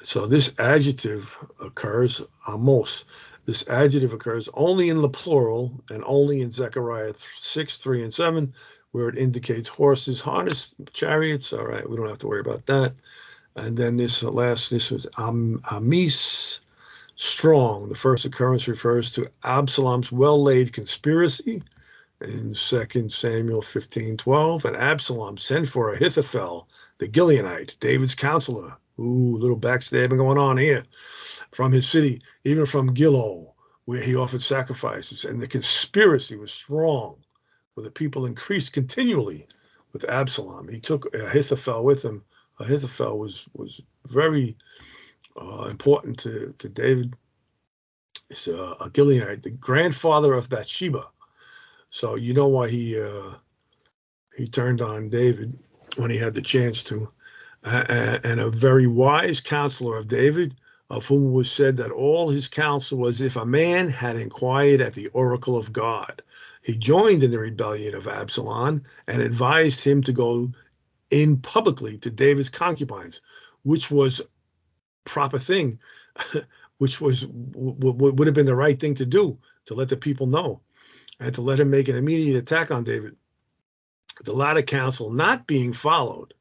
[SPEAKER 1] So this adjective occurs, amos. This adjective occurs only in the plural and only in Zechariah 6:3 and 7, where it indicates horses, harness, chariots. All right, we don't have to worry about that. And then this was amis, strong. The first occurrence refers to Absalom's well-laid conspiracy in 2 Samuel 15:12. And Absalom sent for Ahithophel, the Gileonite, David's counselor. Ooh, little backstabbing going on here. From his city, even from Gilo, where he offered sacrifices. And the conspiracy was strong, for the people increased continually with Absalom. He took Ahithophel with him. Ahithophel was very important to David. He's a Gileonite, the grandfather of Bathsheba. So you know why he turned on David when he had the chance to. And a very wise counselor of David, of whom was said that all his counsel was if a man had inquired at the oracle of God. He joined in the rebellion of Absalom and advised him to go in publicly to David's concubines, which was proper thing, which would have been the right thing to do, to let the people know and to let him make an immediate attack on David. The latter counsel not being followed,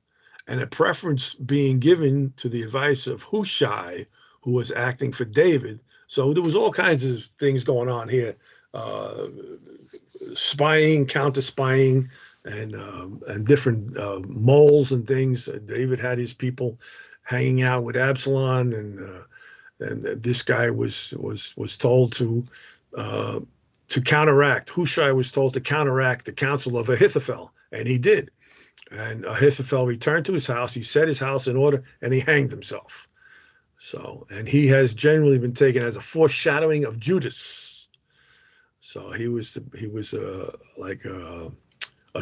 [SPEAKER 1] and a preference being given to the advice of Hushai, who was acting for David. So there was all kinds of things going on here, spying, counter-spying, and different moles and things. David had his people hanging out with Absalom, and this guy was told to counteract. Hushai was told to counteract the counsel of Ahithophel, and he did. And Ahithophel returned to his house. He set his house in order, and he hanged himself. So, and he has generally been taken as a foreshadowing of Judas. So he was like a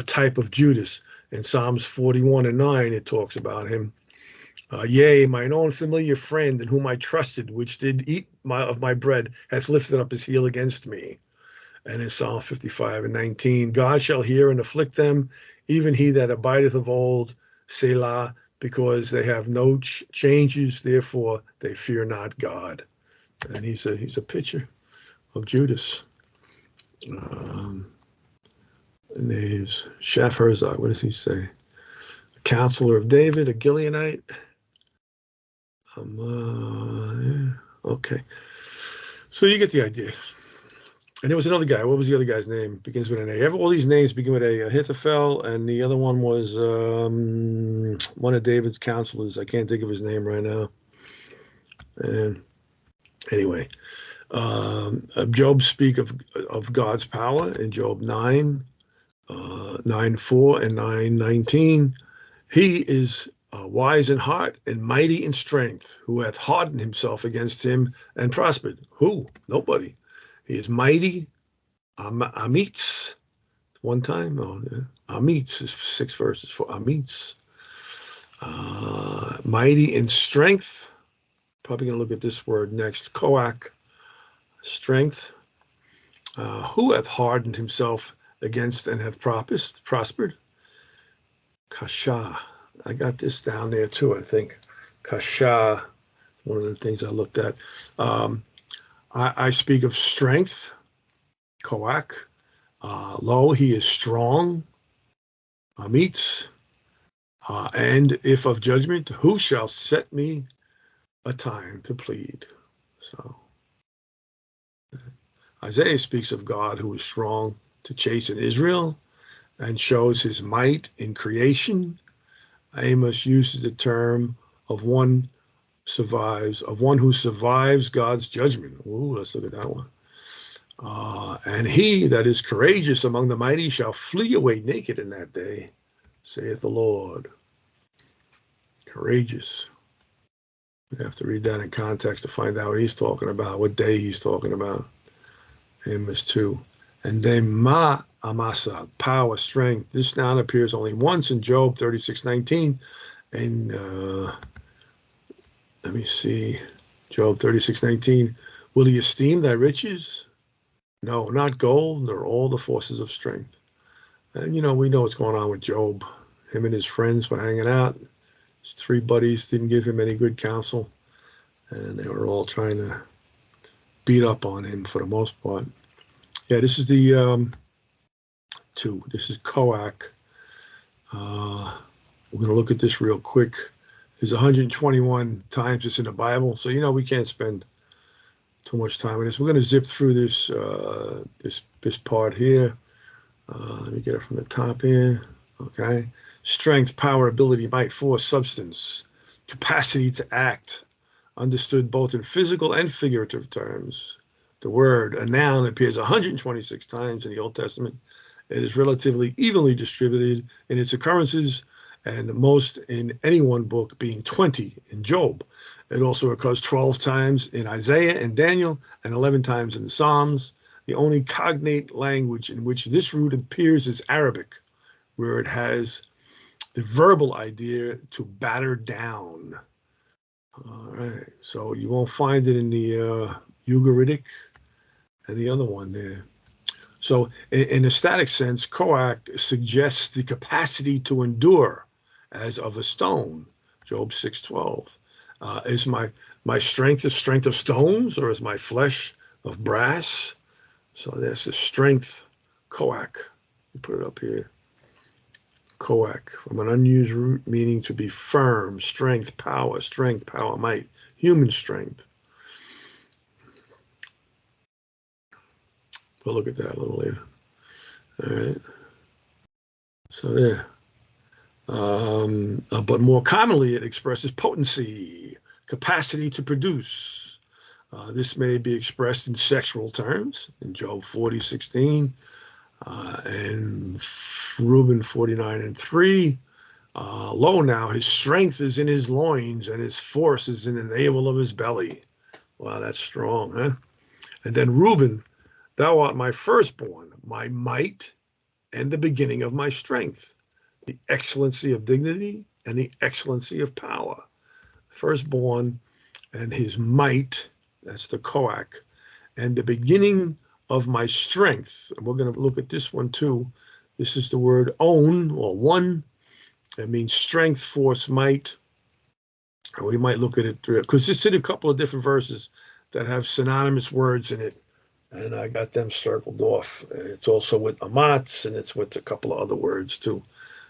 [SPEAKER 1] type of Judas. In Psalms 41:9, it talks about him. Yea, mine own familiar friend in whom I trusted, which did eat of my bread, hath lifted up his heel against me. And in Psalm 55:19, God shall hear and afflict them, even he that abideth of old, Selah, because they have no changes, therefore they fear not God. And he's a picture of Judas. And there's Shaph-Herzog. What does he say? A counselor of David, a Gileonite. Yeah. Okay. So you get the idea. And there was another guy. What was the other guy's name? Begins with an A. All these names begin with A. Ahithophel, and the other one was one of David's counselors. I can't think of his name right now. And Anyway, Job speak of God's power in Job 9, 9:4 and 9:19. He is wise in heart and mighty in strength, who hath hardened himself against him and prospered. Who? Nobody. He is mighty. Amitz. One time. Oh, yeah. Amitz is 6 verses for Amitz. Mighty in strength. Probably going to look at this word next. Koach. Strength. Who hath hardened himself against and hath prospered? Kasha. I got this down there too, I think. Kasha, one of the things I looked at. I speak of strength. Koach. Lo, he is strong. Amitz. And if of judgment, who shall set me a time to plead? So Isaiah speaks of God who is strong to chasten Israel and shows his might in creation. Amos uses the term of one who survives God's judgment. Ooh, let's look at that one. And he that is courageous among the mighty shall flee away naked in that day, saith the Lord. Courageous. You have to read that in context to find out what he's talking about, what day he's talking about. Amos 2. And then amasa, power, strength. This noun appears only once in Job 36:19. And let me see, Job 36:19. Will he esteem thy riches? No, not gold, nor all the forces of strength. And we know what's going on with Job. Him and his friends were hanging out. His 3 buddies didn't give him any good counsel, and they were all trying to beat up on him for the most part. Yeah, this is the 2. This is Koach. We're going to look at this real quick. There's 121 times it's in the Bible, so we can't spend too much time on this. We're going to zip through this this part here. Let me get it from the top here. Okay. Strength, power, ability, might, force, substance, capacity to act, understood both in physical and figurative terms. The word, a noun, appears 126 times in the Old Testament. It is relatively evenly distributed in its occurrences, and most in any one book, being 20 in Job. It also occurs 12 times in Isaiah and Daniel, and 11 times in the Psalms. The only cognate language in which this root appears is Arabic, where it has the verbal idea to batter down. All right, so you won't find it in the Ugaritic and the other one there. So in a static sense, Koach suggests the capacity to endure as of a stone, Job 6:12. Is my strength the strength of stones, or is my flesh of brass? So there's the strength, Koach. Put it up here. Koach, from an unused root meaning to be firm, strength, power, might, human strength. We'll look at that a little later. All right. So there. But more commonly, it expresses potency, capacity to produce. This may be expressed in sexual terms, in Job 40:16, and Reuben 49:3. Lo, now his strength is in his loins, and his force is in the navel of his belly. Wow, that's strong, huh? And then Reuben, thou art my firstborn, my might, and the beginning of my strength, the excellency of dignity and the excellency of power. Firstborn and his might, that's the Koach, and the beginning of my strength. And we're going to look at this one too. This is the word own, or one. It means strength, force, might. And we might look at it because it's in a couple of different verses that have synonymous words in it. And I got them circled off. It's also with amatz, and it's with a couple of other words too.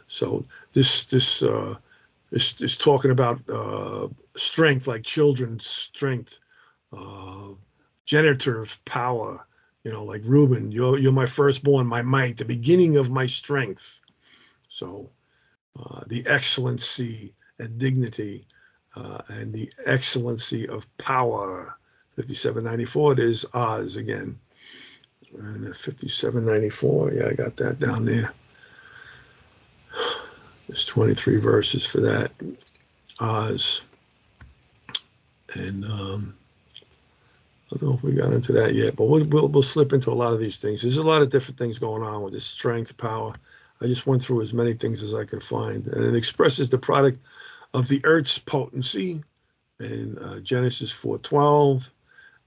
[SPEAKER 1] So this is talking about strength, like children's strength, generative power. Like Reuben, you're my firstborn, my might, the beginning of my strength. So the excellency and dignity and the excellency of power. 5794, there's Oz again. And 5794, yeah, I got that down there. There's 23 verses for that, Oz. And I don't know if we got into that yet, but we'll slip into a lot of these things. There's a lot of different things going on with this strength, power. I just went through as many things as I could find. And it expresses the product of the earth's potency in Genesis 4:12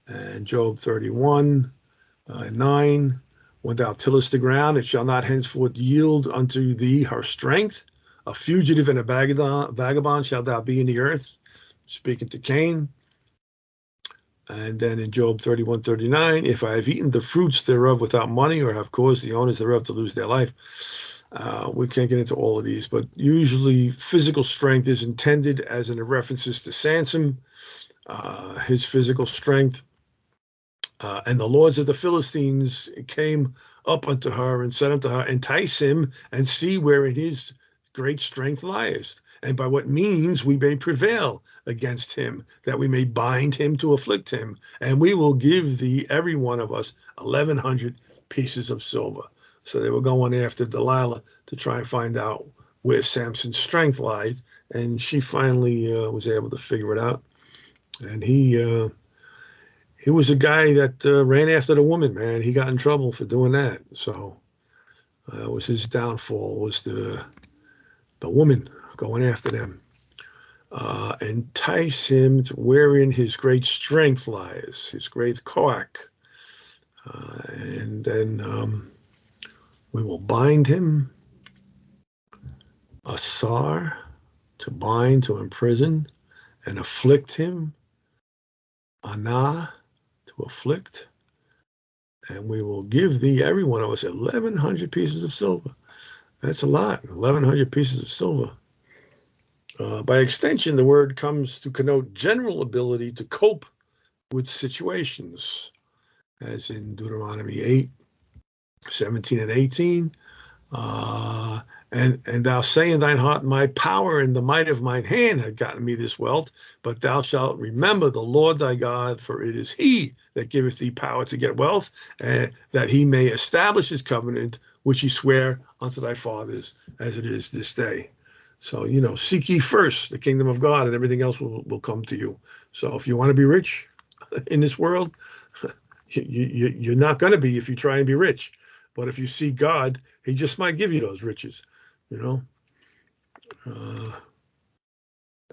[SPEAKER 1] and Job 31:9. When thou tillest the ground, it shall not henceforth yield unto thee her strength. A fugitive and a vagabond shalt thou be in the earth. Speaking to Cain. And then in Job 31:39, if I have eaten the fruits thereof without money, or have caused the owners thereof to lose their life. We can't get into all of these, but usually physical strength is intended as in the references to Samson, his physical strength. And the lords of the Philistines came up unto her and said unto her, entice him and see wherein his great strength lieth, and by what means we may prevail against him, that we may bind him to afflict him. And we will give thee, every one of us, 1,100 pieces of silver. So they were going after Delilah to try and find out where Samson's strength lied. And she finally was able to figure it out. And he was a guy that ran after the woman, man. He got in trouble for doing that. So it was his downfall, was the woman going after them. Entice him to wherein his great strength lies, his great koach. And then we will bind him, asar, to bind, to imprison, and afflict him, anah, to afflict. And we will give thee, every one of us, 1,100 pieces of silver. That's a lot, 1,100 pieces of silver. By extension, the word comes to connote general ability to cope with situations, as in Deuteronomy 8:17 and 18. And thou say in thine heart, my power and the might of mine hand had gotten me this wealth, but thou shalt remember the Lord thy God, for it is he that giveth thee power to get wealth, and that he may establish his covenant, which he sware unto thy fathers, as it is this day. So, seek ye first the kingdom of God, and everything else will come to you. So if you want to be rich in this world, you're not going to be if you try and be rich. But if you seek God, he just might give you those riches, And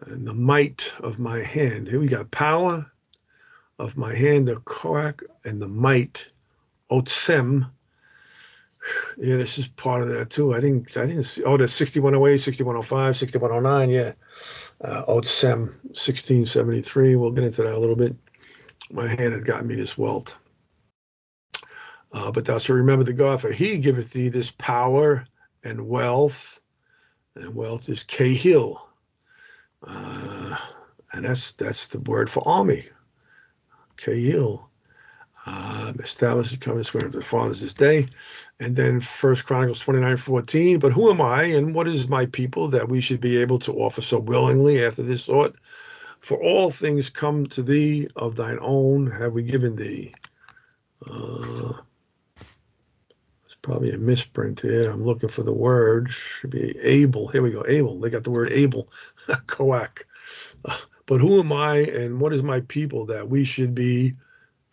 [SPEAKER 1] the might of my hand. Here we got power of my hand, the koach, and the might, otsem. Yeah, this is part of that too. I didn't see. Oh, that's 6108, 6105, 6109. Yeah. Otsem 1673. We'll get into that a little bit. My hand had gotten me this wealth. But thou shalt remember the God, for he giveth thee this power and wealth. And wealth is kahil. And that's the word for army. Kahil. Establish the covenant square of the fathers this day. And then 1 Chronicles 29:14. But who am I, and what is my people, that we should be able to offer so willingly after this sort? For all things come to thee, of thine own have we given thee. It's probably a misprint here. I'm looking for the word. Should be able. Here we go. Able. They got the word able. Koach. But who am I, and what is my people, that we should be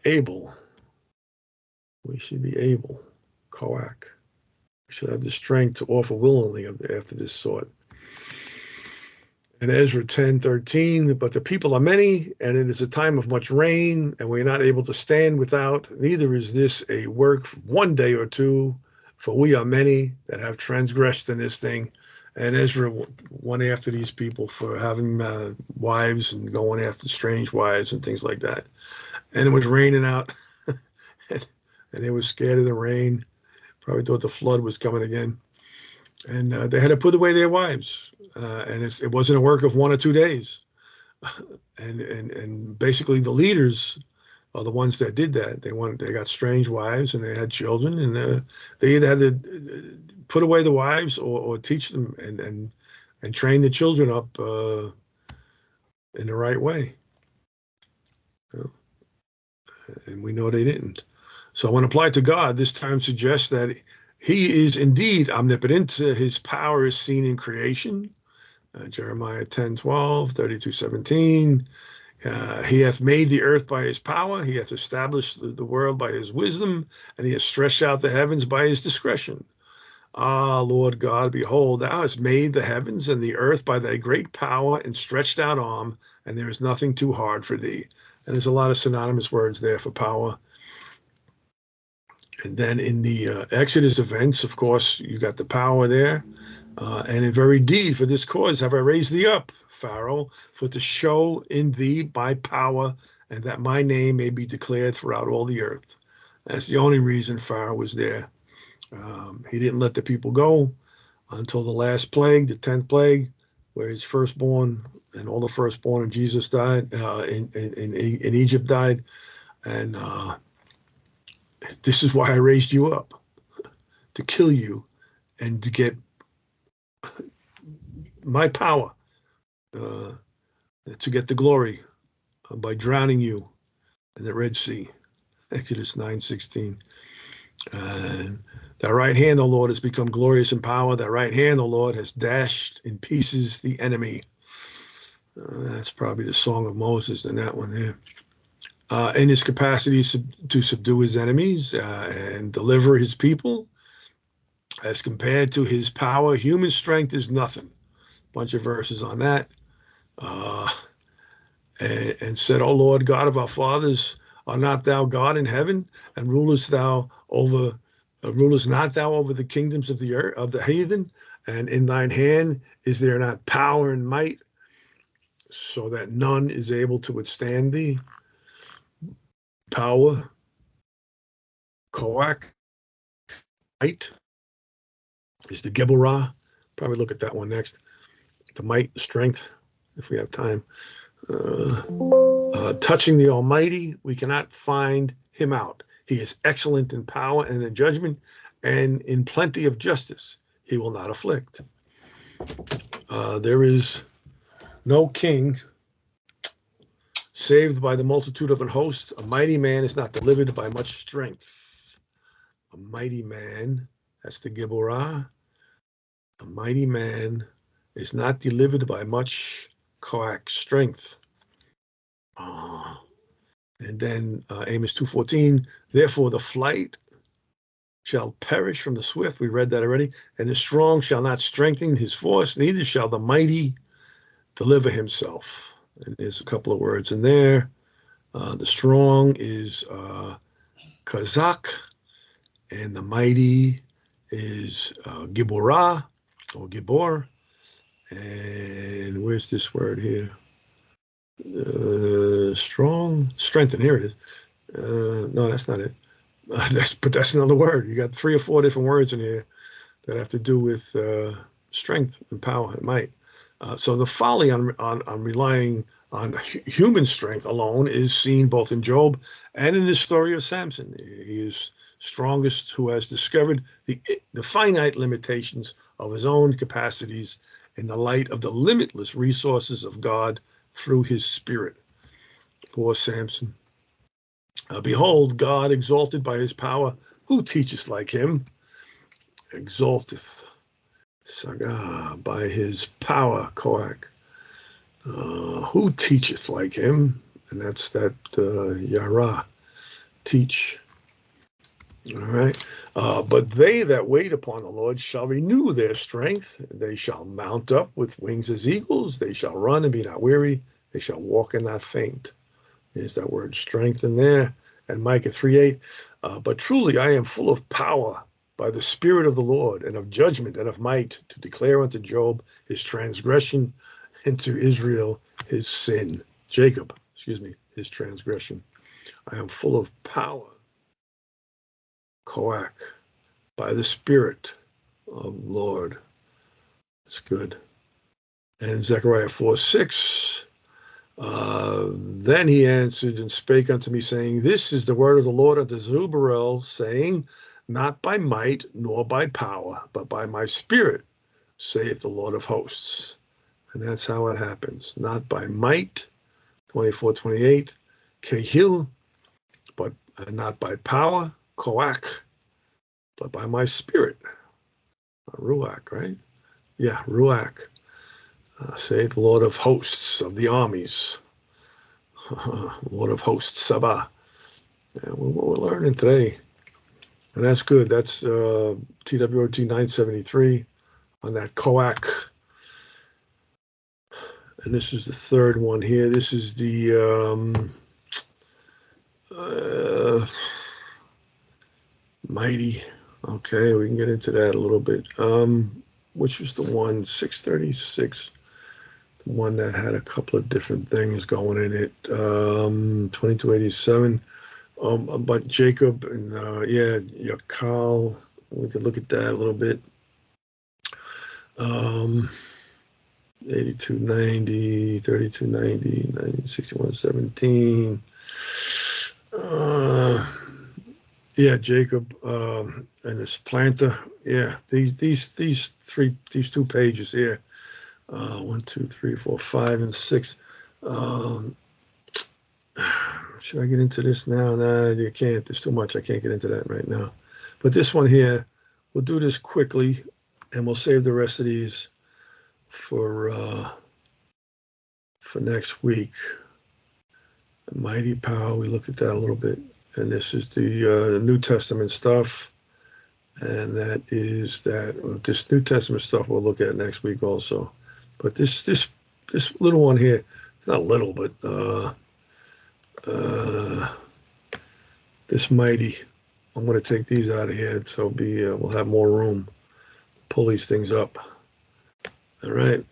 [SPEAKER 1] able? We should be able. Koach. We should have the strength to offer willingly after this sort. And Ezra 10:13, but the people are many, and it is a time of much rain, and we are not able to stand without. Neither is this a work for one day or two, for we are many that have transgressed in this thing. And Ezra went after these people for having wives and going after strange wives and things like that. And it was raining out, and they were scared of the rain. Probably thought the flood was coming again. And they had to put away their wives. And it wasn't a work of 1 or 2 days. And basically the leaders are the ones that did that. They got strange wives and they had children, and they either had to put away the wives or teach them and train the children up in the right way. And we know they didn't. So when applied to God, this term suggests that he is indeed omnipotent. His power is seen in creation. Jeremiah 10:12, 32:17. He hath made the earth by his power. He hath established the world by his wisdom, and he hath stretched out the heavens by his discretion. Ah, Lord God, behold, thou hast made the heavens and the earth by thy great power and stretched out arm, and there is nothing too hard for thee. And there's a lot of synonymous words there for power. And then in the Exodus events, of course, you got the power there. And in very deed, for this cause have I raised thee up, Pharaoh, for to show in thee my power, and that my name may be declared throughout all the earth. That's the only reason Pharaoh was there. He didn't let the people go until the last plague, the 10th plague, where his firstborn and all the firstborn in Jesus died, in Egypt died. And this is why I raised you up, to kill you and to get my power, to get the glory by drowning you in the Red Sea. Exodus 9:16. And thy right hand, O Lord, has become glorious in power. Thy right hand, O Lord, has dashed in pieces the enemy. That's probably the Song of Moses in that one there. In his capacity to subdue his enemies and deliver his people, as compared to his power, human strength is nothing. Bunch of verses on that. And said, O Lord God of our fathers, art not thou God in heaven, and rulest not thou over the kingdoms of the earth, of the heathen? And in thine hand is there not power and might, so that none is able to withstand thee? Power, koach, might is the Geburah. Probably look at that one next. The might, strength, if we have time. Touching the Almighty, we cannot find him out. He is excellent in power and in judgment, and in plenty of justice. He will not afflict. There is no king saved by the multitude of an host. A mighty man is not delivered by much strength. A mighty man, that's the Geburah. A mighty man is not delivered by much koach, strength. And then Amos 2:14, therefore the flight shall perish from the swift. We read that already. And the strong shall not strengthen his force, neither shall the mighty deliver himself. And there's a couple of words in there. The strong is Kazak, and the mighty is Giborah or Gibor. And where's this word here? Strong, strengthen. Here it is. No, that's not it. But that's another word. You got 3 or 4 different words in here that have to do with strength and power and might. So the folly on relying on human strength alone is seen both in Job and in this story of Samson. He is strongest who has discovered the finite limitations of his own capacities in the light of the limitless resources of God through his spirit. Poor Samson. Behold, God exalted by his power. Who teacheth like him? Exalteth. Saga, by his power, koach. Who teacheth like him? And that's that Yara, teach. All right. But they that wait upon the Lord shall renew their strength. They shall mount up with wings as eagles. They shall run and be not weary. They shall walk and not faint. There's that word strength in there. And Micah 3:8. But truly I am full of power by the Spirit of the Lord, and of judgment and of might, to declare unto Job his transgression, and to Israel his sin. Jacob, his transgression. I am full of power, koach, by the Spirit of the Lord. That's good. And Zechariah 4:6. Then he answered and spake unto me, saying, this is the word of the Lord unto Zerubbabel, saying, not by might nor by power, but by my Spirit, saith the Lord of hosts. And that's how it happens. Not by might, 24:28, Kehil, but not by power, koach, but by my spirit. Ruach, right? Yeah, Ruach. Say the Lord of hosts, of the armies. Lord of hosts, Sabah. Yeah, what we're learning today. And that's good. That's TWOT 973 on that koach. And this is the third one here. This is the mighty. Okay, we can get into that a little bit. Which was the one, 636, the one that had a couple of different things going in it. 2287. But Jacob and yeah, Yakal. We could look at that a little bit. 8290, 3290, 196117. Yeah, Jacob and his planter. Yeah, these 2 pages here. 1, 2, 3, 4, 5, and 6. Should I get into this now? Nah, you can't. There's too much. I can't get into that right now. But this one here, we'll do this quickly, and we'll save the rest of these for next week. Mighty power. We looked at that a little bit, and this is the New Testament stuff, and that is that this New Testament stuff we'll look at next week also. But this little one here, it's not little, but this mighty, I'm going to take these out of here, so we'll have more room. Pull these things up. All right,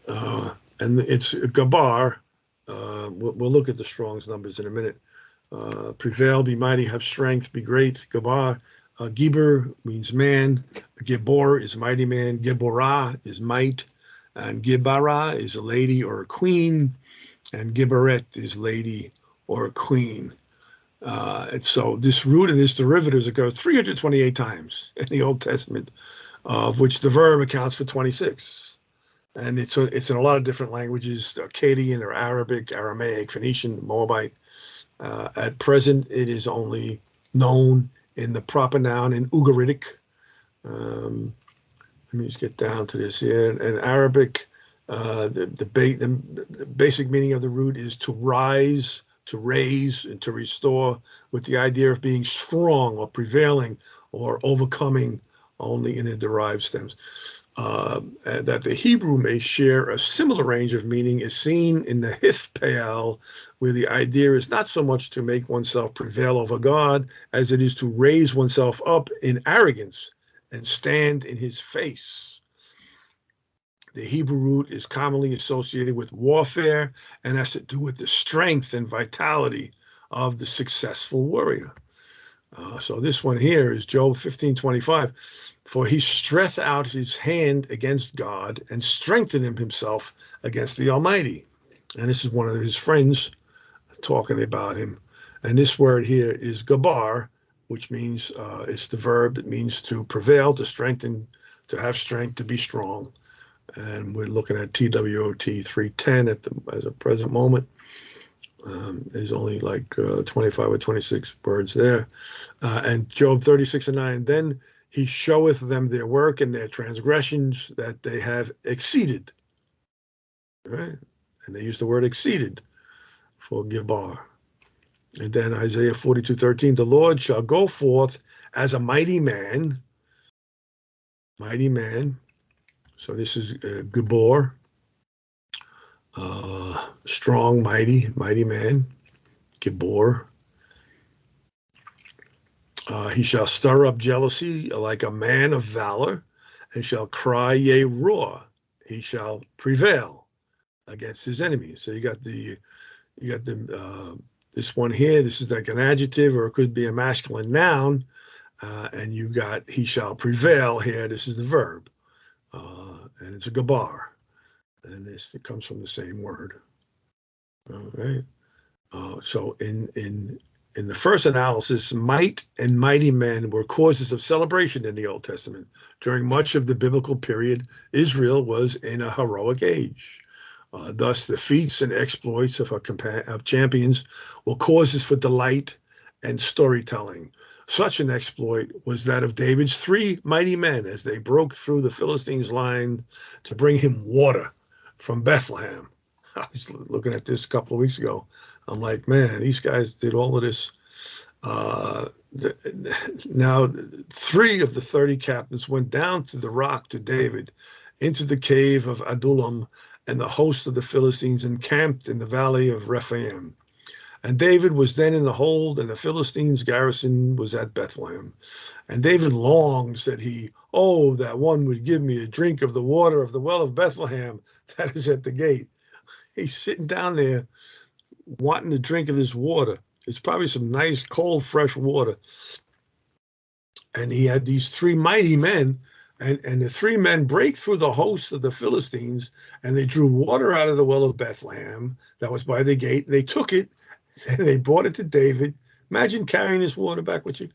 [SPEAKER 1] and it's Gabar. We'll look at the Strong's numbers in a minute. Prevail, be mighty, have strength, be great. Gabar. Gibor means man. Gibor is mighty man. Giborah is might. And Gibara is a lady or a queen. And Giboret is lady or a queen. And so this root and this derivative occurs 328 times in the Old Testament, of which the verb accounts for 26. And it's in a lot of different languages: Akkadian or Arabic, Aramaic, Phoenician, Moabite. At present, it is only known in the proper noun in Ugaritic. Let me just get down to this here. In Arabic, the basic meaning of the root is to rise, to raise, and to restore, with the idea of being strong or prevailing or overcoming, only in the derived stems. That the Hebrew may share a similar range of meaning is seen in the Hithpeal, where the idea is not so much to make oneself prevail over God as it is to raise oneself up in arrogance and stand in his face. The Hebrew root is commonly associated with warfare and has to do with the strength and vitality of the successful warrior. So this one here is Job 15:25. For he stretched out his hand against God and strengthened himself against the Almighty. And this is one of his friends talking about him. And this word here is gabar, which means it's the verb that means to prevail, to strengthen, to have strength, to be strong. And we're looking at TWOT 310 as a present moment. There's only like 25 or 26 words there. And Job 36:9, then he showeth them their work and their transgressions that they have exceeded. Right? And they use the word exceeded for Gibar. And then Isaiah 42:13, the Lord shall go forth as a mighty man. Mighty man. So this is Gibor. Strong, mighty man. Gibor. He shall stir up jealousy like a man of valor, and shall cry, yea, roar. He shall prevail against his enemies. So you got this one here. This is like an adjective, or it could be a masculine noun. And you got he shall prevail here. This is the verb, and it's a gabar, and it comes from the same word. All right. So in the first analysis, might and mighty men were causes of celebration in the Old Testament. During much of the biblical period, Israel was in a heroic age. Thus, the feats and exploits of champions were causes for delight and storytelling. Such an exploit was that of David's 3 mighty men as they broke through the Philistines' line to bring him water from Bethlehem. I was looking at this a couple of weeks ago. I'm like, man, these guys did all of this. Now, 3 of the 30 captains went down to the rock to David, into the cave of Adullam, and the host of the Philistines encamped in the valley of Rephaim. And David was then in the hold, and the Philistines' garrison was at Bethlehem. And David longed, said he, oh, that one would give me a drink of the water of the well of Bethlehem that is at the gate. He's sitting down there wanting to drink of this water. It's probably some nice, cold, fresh water. And he had these 3 mighty men, and the 3 men break through the host of the Philistines, and they drew water out of the well of Bethlehem that was by the gate. They took it, and they brought it to David. Imagine carrying this water back with you.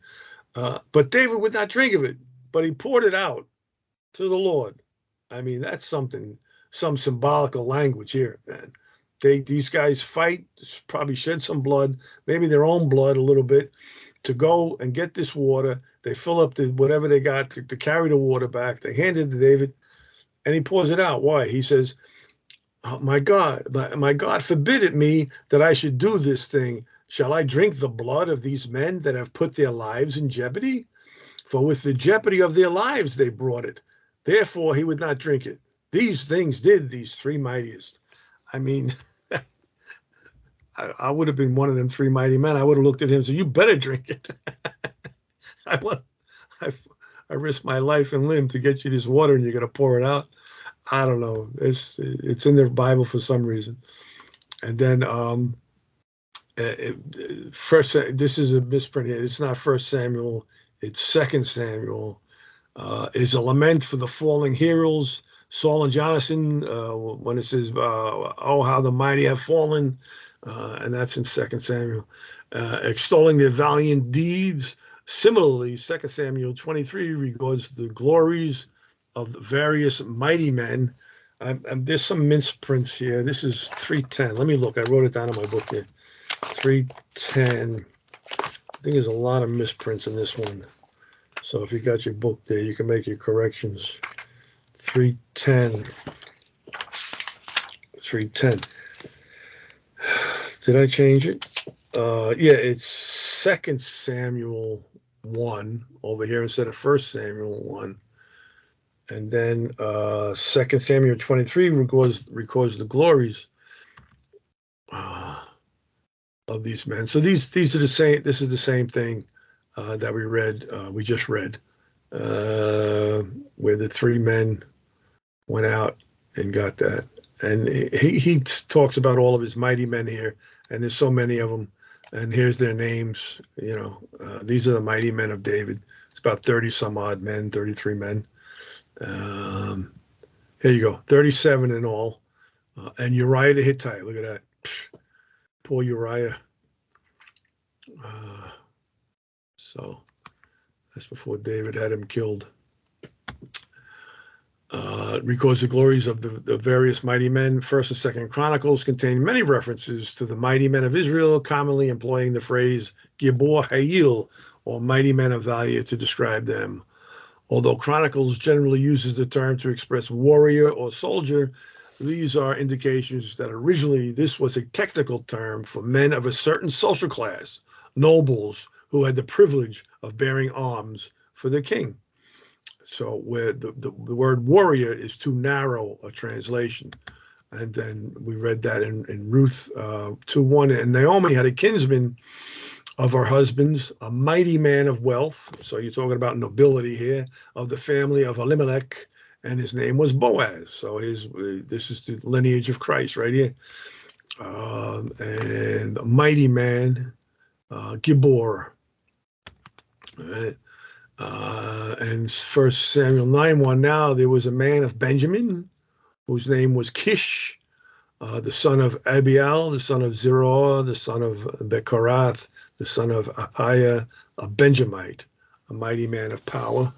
[SPEAKER 1] But David would not drink of it, but he poured it out to the Lord. I mean, that's something, some symbolical language here, man. These guys fight, probably shed some blood, maybe their own blood a little bit, to go and get this water. They fill up whatever they got to carry the water back. They hand it to David, and he pours it out. Why? He says, oh, my God forbid it me that I should do this thing. Shall I drink the blood of these men that have put their lives in jeopardy? For with the jeopardy of their lives they brought it. Therefore he would not drink it. These things did these 3 mightiest. I mean, I would have been one of them 3 mighty men. I would have looked at him and said, you better drink it. I risked my life and limb to get you this water, and you're going to pour it out. I don't know. It's in the Bible for some reason. And then this is a misprint here. It's not 1 Samuel. It's 2 Samuel. Is a lament for the falling heroes, Saul and Jonathan, when it says, oh, how the mighty have fallen. And that's in 2 Samuel. Extolling their valiant deeds. Similarly, 2 Samuel 23 records the glories of the various mighty men. There's some misprints here. This is 310. Let me look. I wrote it down in my book here. 310. I think there's a lot of misprints in this one. So if you got your book there, you can make your corrections. 310. 310. Did I change it? Yeah, it's 2 Samuel 1 over here instead of 1 Samuel 1. And then 2 Samuel 23 records the glories of these men. So these are the same. This is the same thing that we read. We just read where the 3 men went out and got that. And he talks about all of his mighty men here, and there's so many of them. And here's their names. You know, these are the mighty men of David. It's about 30 some odd men, 33 men. Here you go, 37 in all. And Uriah the Hittite, look at that. Poor Uriah. So that's before David had him killed. Records the glories of the various mighty men. 1st and 2nd Chronicles contain many references to the mighty men of Israel, commonly employing the phrase Gibor Hayil, or mighty men of value, to describe them. Although Chronicles generally uses the term to express warrior or soldier, these are indications that originally this was a technical term for men of a certain social class, nobles who had the privilege of bearing arms for their king. So where the word warrior is too narrow a translation. And then we read that in Ruth 2:1. And Naomi had a kinsman of her husband's, a mighty man of wealth. So you're talking about nobility here, of the family of Elimelech, and his name was Boaz. So this is the lineage of Christ right here. And a mighty man, Gibor. All right. And 1 Samuel 9:1. Now there was a man of Benjamin whose name was Kish, the son of Abiel, the son of Zerah, the son of Bechorath, the son of Ahiah, a Benjamite, a mighty man of power.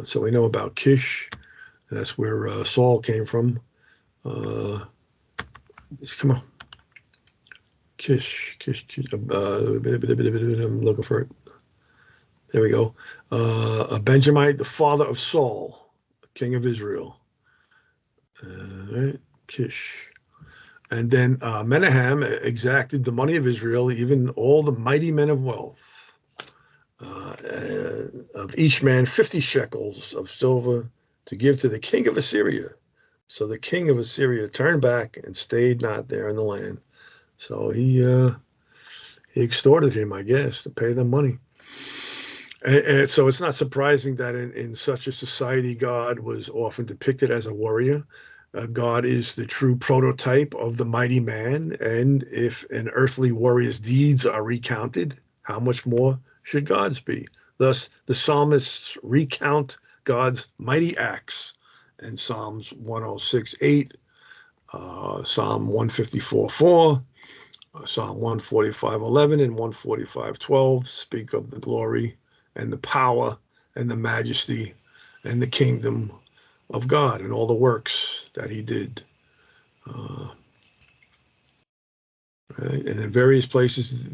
[SPEAKER 1] So we know about Kish. That's where Saul came from. Come on. I'm looking for it. There we go. A Benjamite, the father of Saul, king of Israel. Right, Kish. And then Menahem exacted the money of Israel, even all the mighty men of wealth, of each man 50 shekels of silver to give to the king of Assyria. So the king of Assyria turned back and stayed not there in the land. So he extorted him, I guess, to pay them money. And so it's not surprising that in such a society, God was often depicted as a warrior. God is the true prototype of the mighty man. And if an earthly warrior's deeds are recounted, how much more should God's be? Thus, the psalmists recount God's mighty acts in Psalms 106:8, Psalm 154:4, Psalm 145:11, and 145:12 speak of the glory and the power and the majesty and the kingdom of God and all the works that he did. Right? And in various places,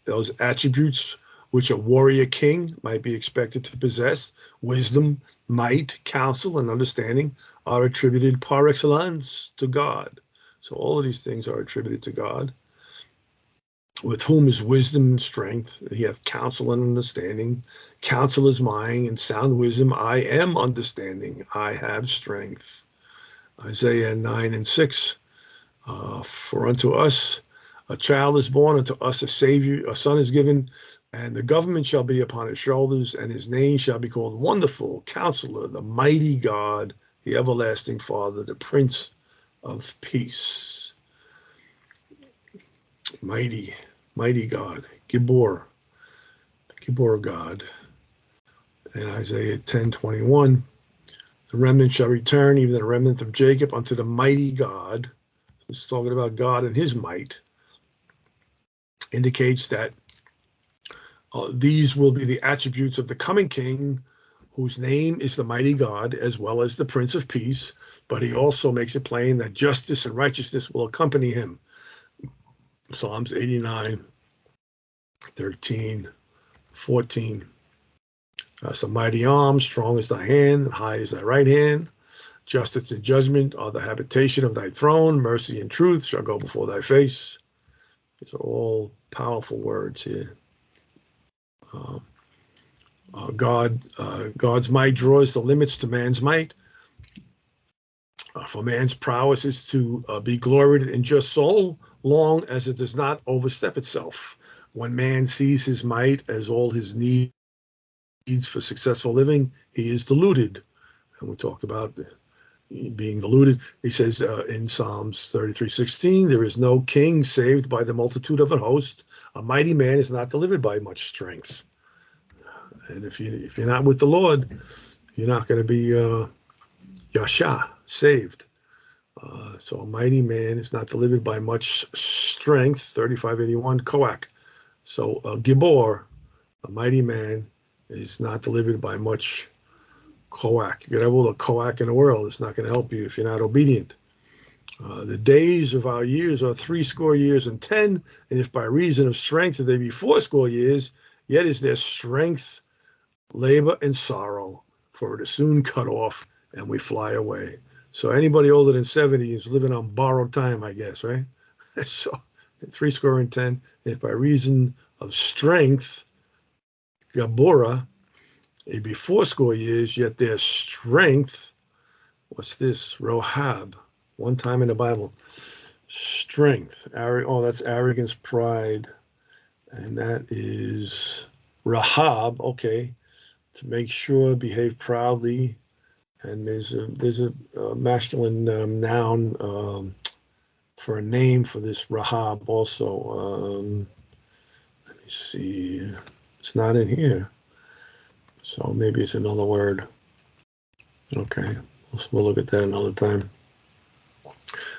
[SPEAKER 1] those attributes which a warrior king might be expected to possess, wisdom, might, counsel, and understanding, are attributed par excellence to God. So all of these things are attributed to God, with whom is wisdom and strength. He hath counsel and understanding. Counsel is mine, and sound wisdom. I am understanding. I have strength. Isaiah 9:6. For unto us a child is born, unto us a Savior, a son is given, and the government shall be upon his shoulders, and his name shall be called Wonderful, Counselor, the Mighty God, the Everlasting Father, the Prince of Peace. Mighty God, Gibor God. And Isaiah 10:21, the remnant shall return, even the remnant of Jacob, unto the mighty God. It's talking about God and his might. Indicates that these will be the attributes of the coming king, whose name is the mighty God, as well as the Prince of Peace. But he also makes it plain that justice and righteousness will accompany him. Psalms 89:13, 14. So mighty arm, strong is thy hand, high is thy right hand. Justice and judgment are the habitation of thy throne. Mercy and truth shall go before thy face. These are all powerful words here. God's might draws the limits to man's might. For man's prowess is to be gloried in just so long as it does not overstep itself. When man sees his might as all his needs for successful living, he is deluded. And we talked about being deluded. He says in Psalms 33:16, there is no king saved by the multitude of an host. A mighty man is not delivered by much strength. And if you're not with the Lord, you're not going to be Yasha, saved. So a mighty man is not delivered by much strength. 35:81, Koach. So Gibor, a mighty man, is not delivered by much Koach. You can have all the Koach in the world. It's not going to help you if you're not obedient. The days of our years are 80 years and 10, and if by reason of strength they be 80 years, yet is their strength labor and sorrow, for it is soon cut off, and we fly away. So anybody older than 70 is living on borrowed time, I guess, right? So 80 and 10, if by reason of strength, Gabora, it be 80 years, yet their strength, what's this? Rohab, one time in the Bible. Strength, that's arrogance, pride, and that is Rahab, okay, to make sure, behave proudly, and there's a masculine noun for a name for this Rahab also. Let me see, it's not in here, so maybe it's another word. Okay, we'll look at that another time.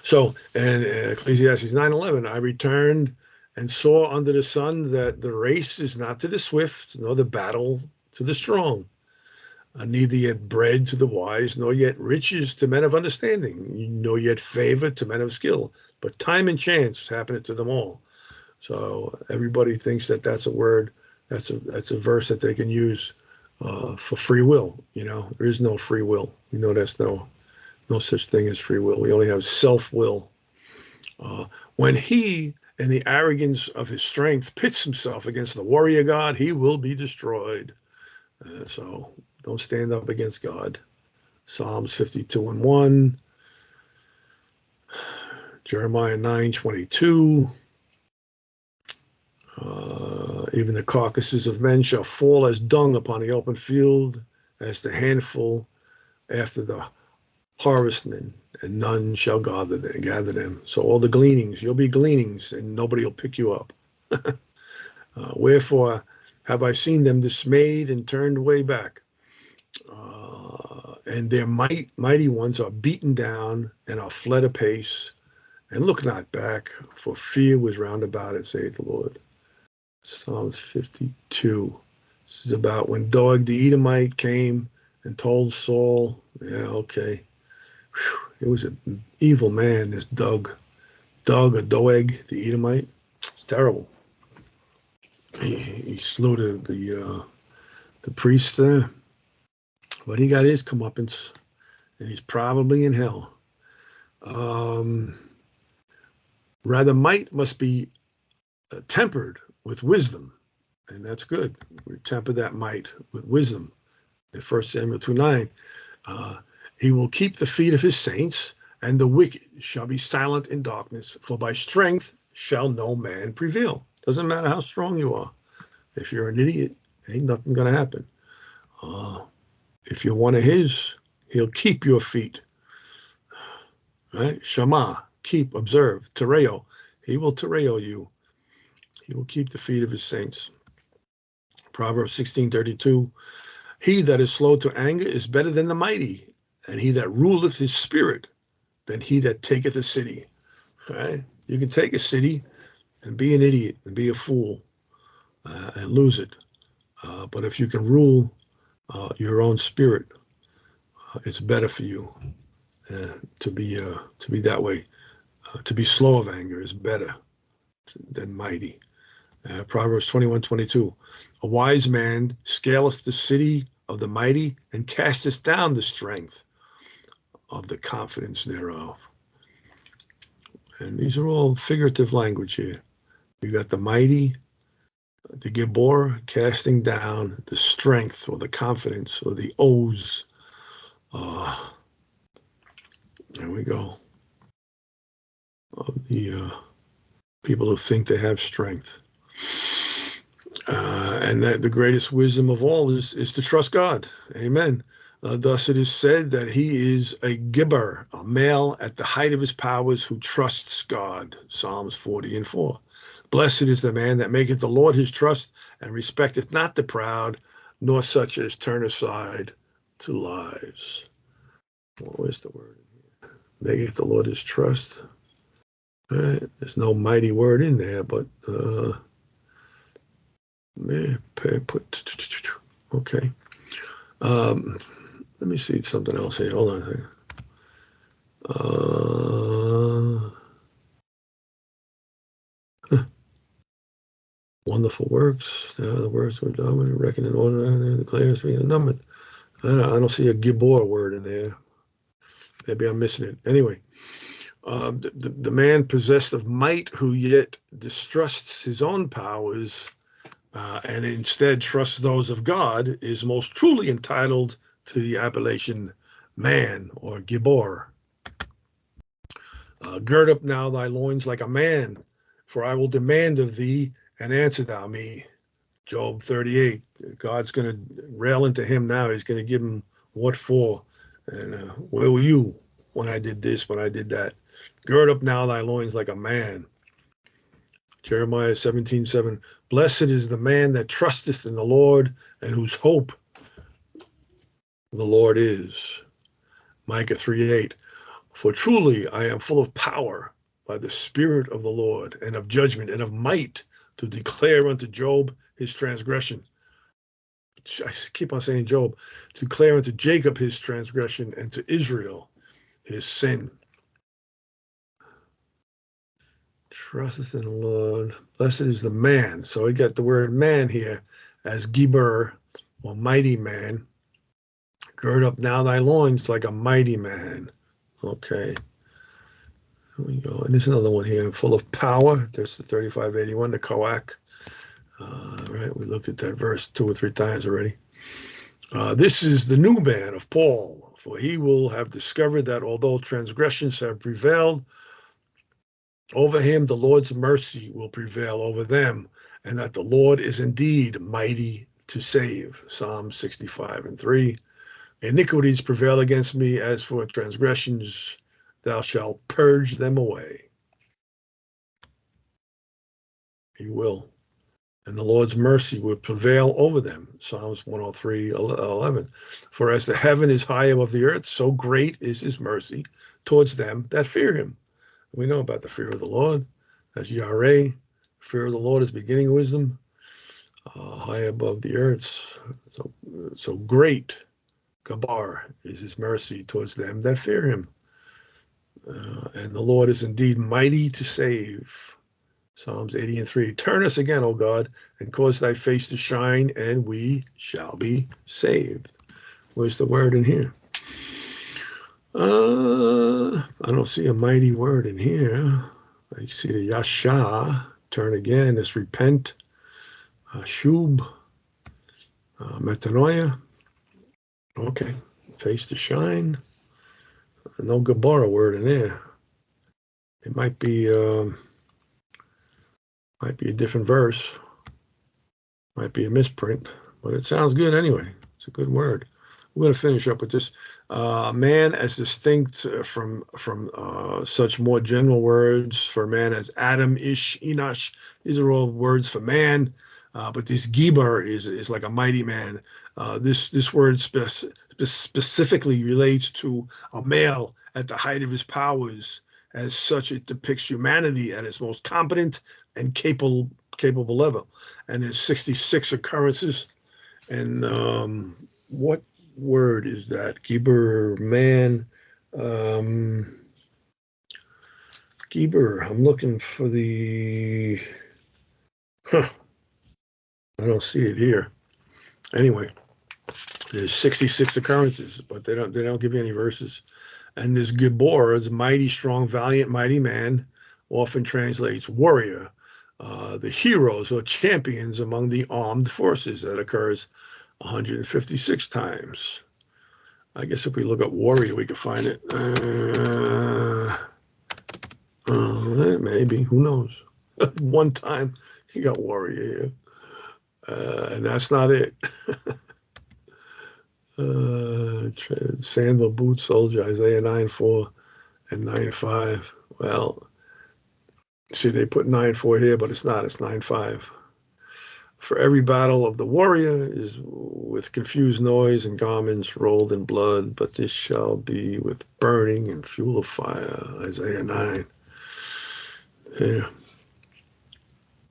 [SPEAKER 1] So, and Ecclesiastes 9:11, I returned and saw under the sun that the race is not to the swift, nor the battle to the strong, neither yet bread to the wise, nor yet riches to men of understanding, nor yet favor to men of skill, but time and chance happeneth to them all. So everybody thinks that that's a word, that's a verse that they can use for free will. You know, there is no free will. You know, there's no such thing as free will. We only have self-will. When he, in the arrogance of his strength, pits himself against the warrior God, he will be destroyed. So don't stand up against God. Psalms 52:1, Jeremiah 9:22. Even the carcasses of men shall fall as dung upon the open field, as the handful after the harvestmen, and none shall gather them. So all the gleanings, you'll be gleanings, and nobody will pick you up. Wherefore have I seen them dismayed and turned way back, and their mighty ones are beaten down and are fled apace, and look not back, for fear was round about it, saith the Lord. Psalms 52. This is about when Doeg the Edomite came and told Saul, yeah, okay. Whew, it was an evil man, this Doeg or Doeg the Edomite. It's terrible. He slew the priest there, but he got his comeuppance, and he's probably in hell. Rather, might must be tempered with wisdom, and that's good. We temper that might with wisdom. In 1 Samuel 2:9, he will keep the feet of his saints, and the wicked shall be silent in darkness, for by strength shall no man prevail. Doesn't matter how strong you are. If you're an idiot, ain't nothing going to happen. If you're one of his, he'll keep your feet. Right? Shema, keep, observe, tereo. He will tereo you. He will keep the feet of his saints. Proverbs 16:32. He that is slow to anger is better than the mighty, and he that ruleth his spirit than he that taketh a city. Right? You can take a city and be an idiot and be a fool and lose it. But if you can rule your own spirit, it's better for you to be that way. To be slow of anger is better than mighty. Proverbs 21:22. A wise man scaleth the city of the mighty and casteth down the strength of the confidence thereof. And these are all figurative language here. You got the mighty, the Gibor, casting down the strength or the confidence or the oaths. There we go. Of the people who think they have strength. And that the greatest wisdom of all is to trust God. Amen. Thus it is said that he is a gibber, a male at the height of his powers who trusts God. Psalms 40:4. Blessed is the man that maketh the Lord his trust and respecteth not the proud, nor such as turn aside to lies. Where's the word? Maketh the Lord his trust. Right. There's no mighty word in there, but okay. Let me see something else here. Hold on a second. Wonderful works. The words were dominant, reckoned in order, declares being numbered. I don't see a Gibor word in there. Maybe I'm missing it. Anyway, the man possessed of might who yet distrusts his own powers and instead trusts those of God is most truly entitled to the appellation man or Gibor. Gird up now thy loins like a man, for I will demand of thee, and answer thou me. Job 38. God's going to rail into him now. He's going to give him what for. And where were you when I did this, when I did that? Gird up now thy loins like a man. Jeremiah 17:7. Blessed is the man that trusteth in the Lord, and whose hope the Lord is. Micah 3:8. For truly I am full of power by the Spirit of the Lord, and of judgment, and of might, to declare unto Job his transgression. I keep on saying Job. To declare unto Jacob his transgression, and to Israel his sin. Trust in the Lord. Blessed is the man. So we got the word man here as Gibber, or mighty man. Gird up now thy loins like a mighty man. Okay. Here we go. And there's another one here, full of power. There's the 3581, the Koach. Right, we looked at that verse 2 or 3 times already. This is the new man of Paul, for he will have discovered that although transgressions have prevailed over him, the Lord's mercy will prevail over them, and that the Lord is indeed mighty to save. Psalm 65:3. Iniquities prevail against me, as for transgressions, thou shalt purge them away. He will. And the Lord's mercy will prevail over them. Psalms 103:11. For as the heaven is high above the earth, so great is his mercy towards them that fear him. We know about the fear of the Lord. That's Yareh. Fear of the Lord is beginning of wisdom. High above the earth. So great, Gabar, is his mercy towards them that fear him. And the Lord is indeed mighty to save. Psalms 80:3. Turn us again, O God, and cause thy face to shine, and we shall be saved. Where's the word in here? I don't see a mighty word in here. I see the Yasha. Turn again. It's repent. Shub. Metanoia. Okay. Face to shine. No Gabara word in there. It might be a different verse. Might be a misprint, but it sounds good anyway. It's a good word. We're going to finish up with this. Man as distinct from such more general words for man as Adam, Ish, Enosh. These are all words for man, but this Gibar is like a mighty man. This word specifically relates to a male at the height of his powers. As such, it depicts humanity at its most competent and capable level. And there's 66 occurrences. And what word is that? Giber, man. Giber, I'm looking for the... I don't see it here. Anyway, there's 66 occurrences, but they don't give you any verses. And this Gibor is mighty, strong, valiant, mighty man, often translates warrior. The heroes or champions among the armed forces. That occurs 156 times. I guess if we look up warrior, we can find it. Maybe, who knows? One time he got warrior here. And that's not it. Sandal, boot, soldier, Isaiah 9:4 and 9:5. Well, see, they put 9:4 here, but it's not. It's 9:5. For every battle of the warrior is with confused noise and garments rolled in blood, but this shall be with burning and fuel of fire. Isaiah 9. Yeah.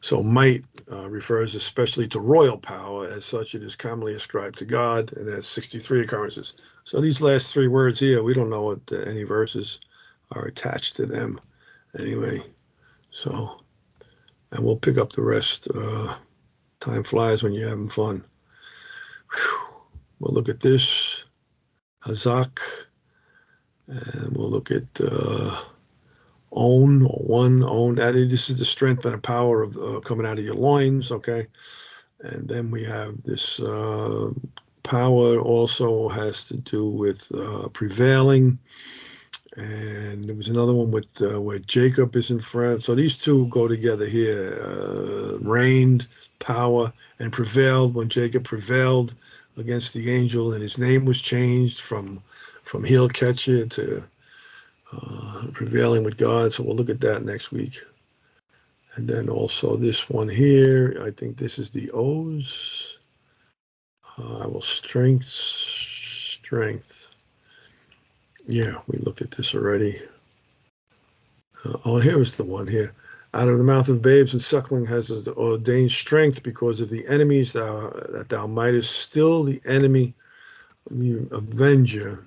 [SPEAKER 1] So might refers especially to royal power. As such, it is commonly ascribed to God, and has 63 occurrences. So these last 3 words here, we don't know what any verses are attached to them. Anyway, so, and we'll pick up the rest. Time flies when you're having fun. Whew. We'll look at this, Hazak, and we'll look at own, or one, own. This is the strength and the power of coming out of your loins, okay? And then we have this power also has to do with prevailing. And there was another one with where Jacob is in front. So these two go together here. Reigned, power, and prevailed. When Jacob prevailed against the angel, and his name was changed from heel catcher to prevailing with God. So we'll look at that next week. And then also this one here, I think this is the O's. I will strength. Yeah, we looked at this already. Here is the one here. Out of the mouth of babes and suckling has ordained strength, because of the enemies that thou mightest still the enemy, the avenger.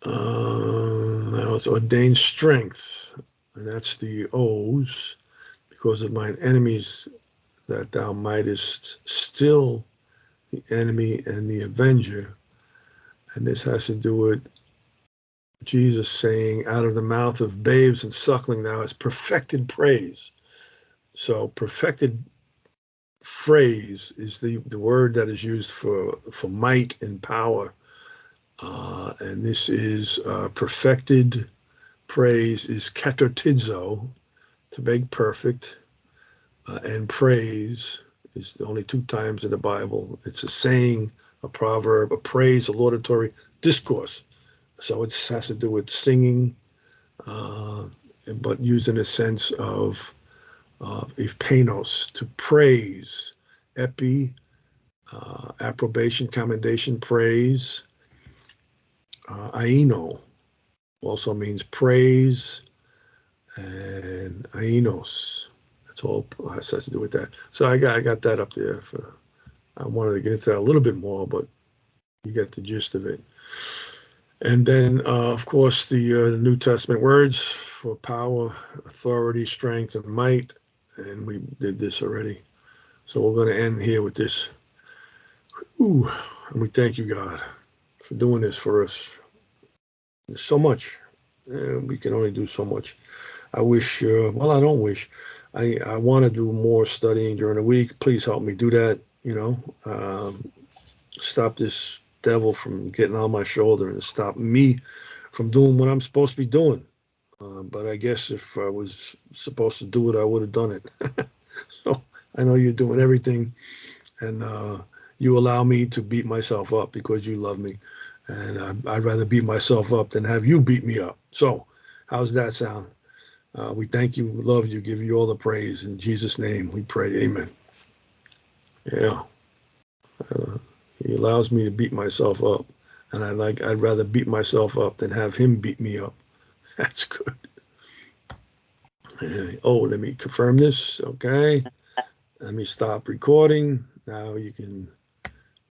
[SPEAKER 1] Now it's ordained strength. and that's the O's, because of mine enemies, that thou mightest still the enemy and the avenger. And this has to do with Jesus saying, out of the mouth of babes and suckling thou hast perfected praise. So perfected phrase is the word that is used for might and power. And this is perfected praise is katotizo, to make perfect. And praise is only 2 times in the Bible. It's a saying, a proverb, a praise, a laudatory discourse. So it has to do with singing, but used in a sense of epainos, to praise, epi, approbation, commendation, praise. Aino also means praise, and ainos. That's all has to do with that. So I got that up there. I wanted to get into that a little bit more, but you get the gist of it. And then, of course, the New Testament words for power, authority, strength, and might. And we did this already. So we're going to end here with this. Ooh, and we thank you, God, for doing this for us. There's so much. We can only do so much. I wish, well, I don't wish. I want to do more studying during the week. Please help me do that, stop this devil from getting on my shoulder and stop me from doing what I'm supposed to be doing. But I guess if I was supposed to do it, I would have done it. So I know you're doing everything, and you allow me to beat myself up because you love me. And I'd rather beat myself up than have you beat me up. So how's that sound? We thank you, love you, give you all the praise. In Jesus' name we pray, amen. Yeah. He allows me to beat myself up. And I'd rather beat myself up than have him beat me up. That's good. Oh, let me confirm this. Okay. Let me stop recording. Now you can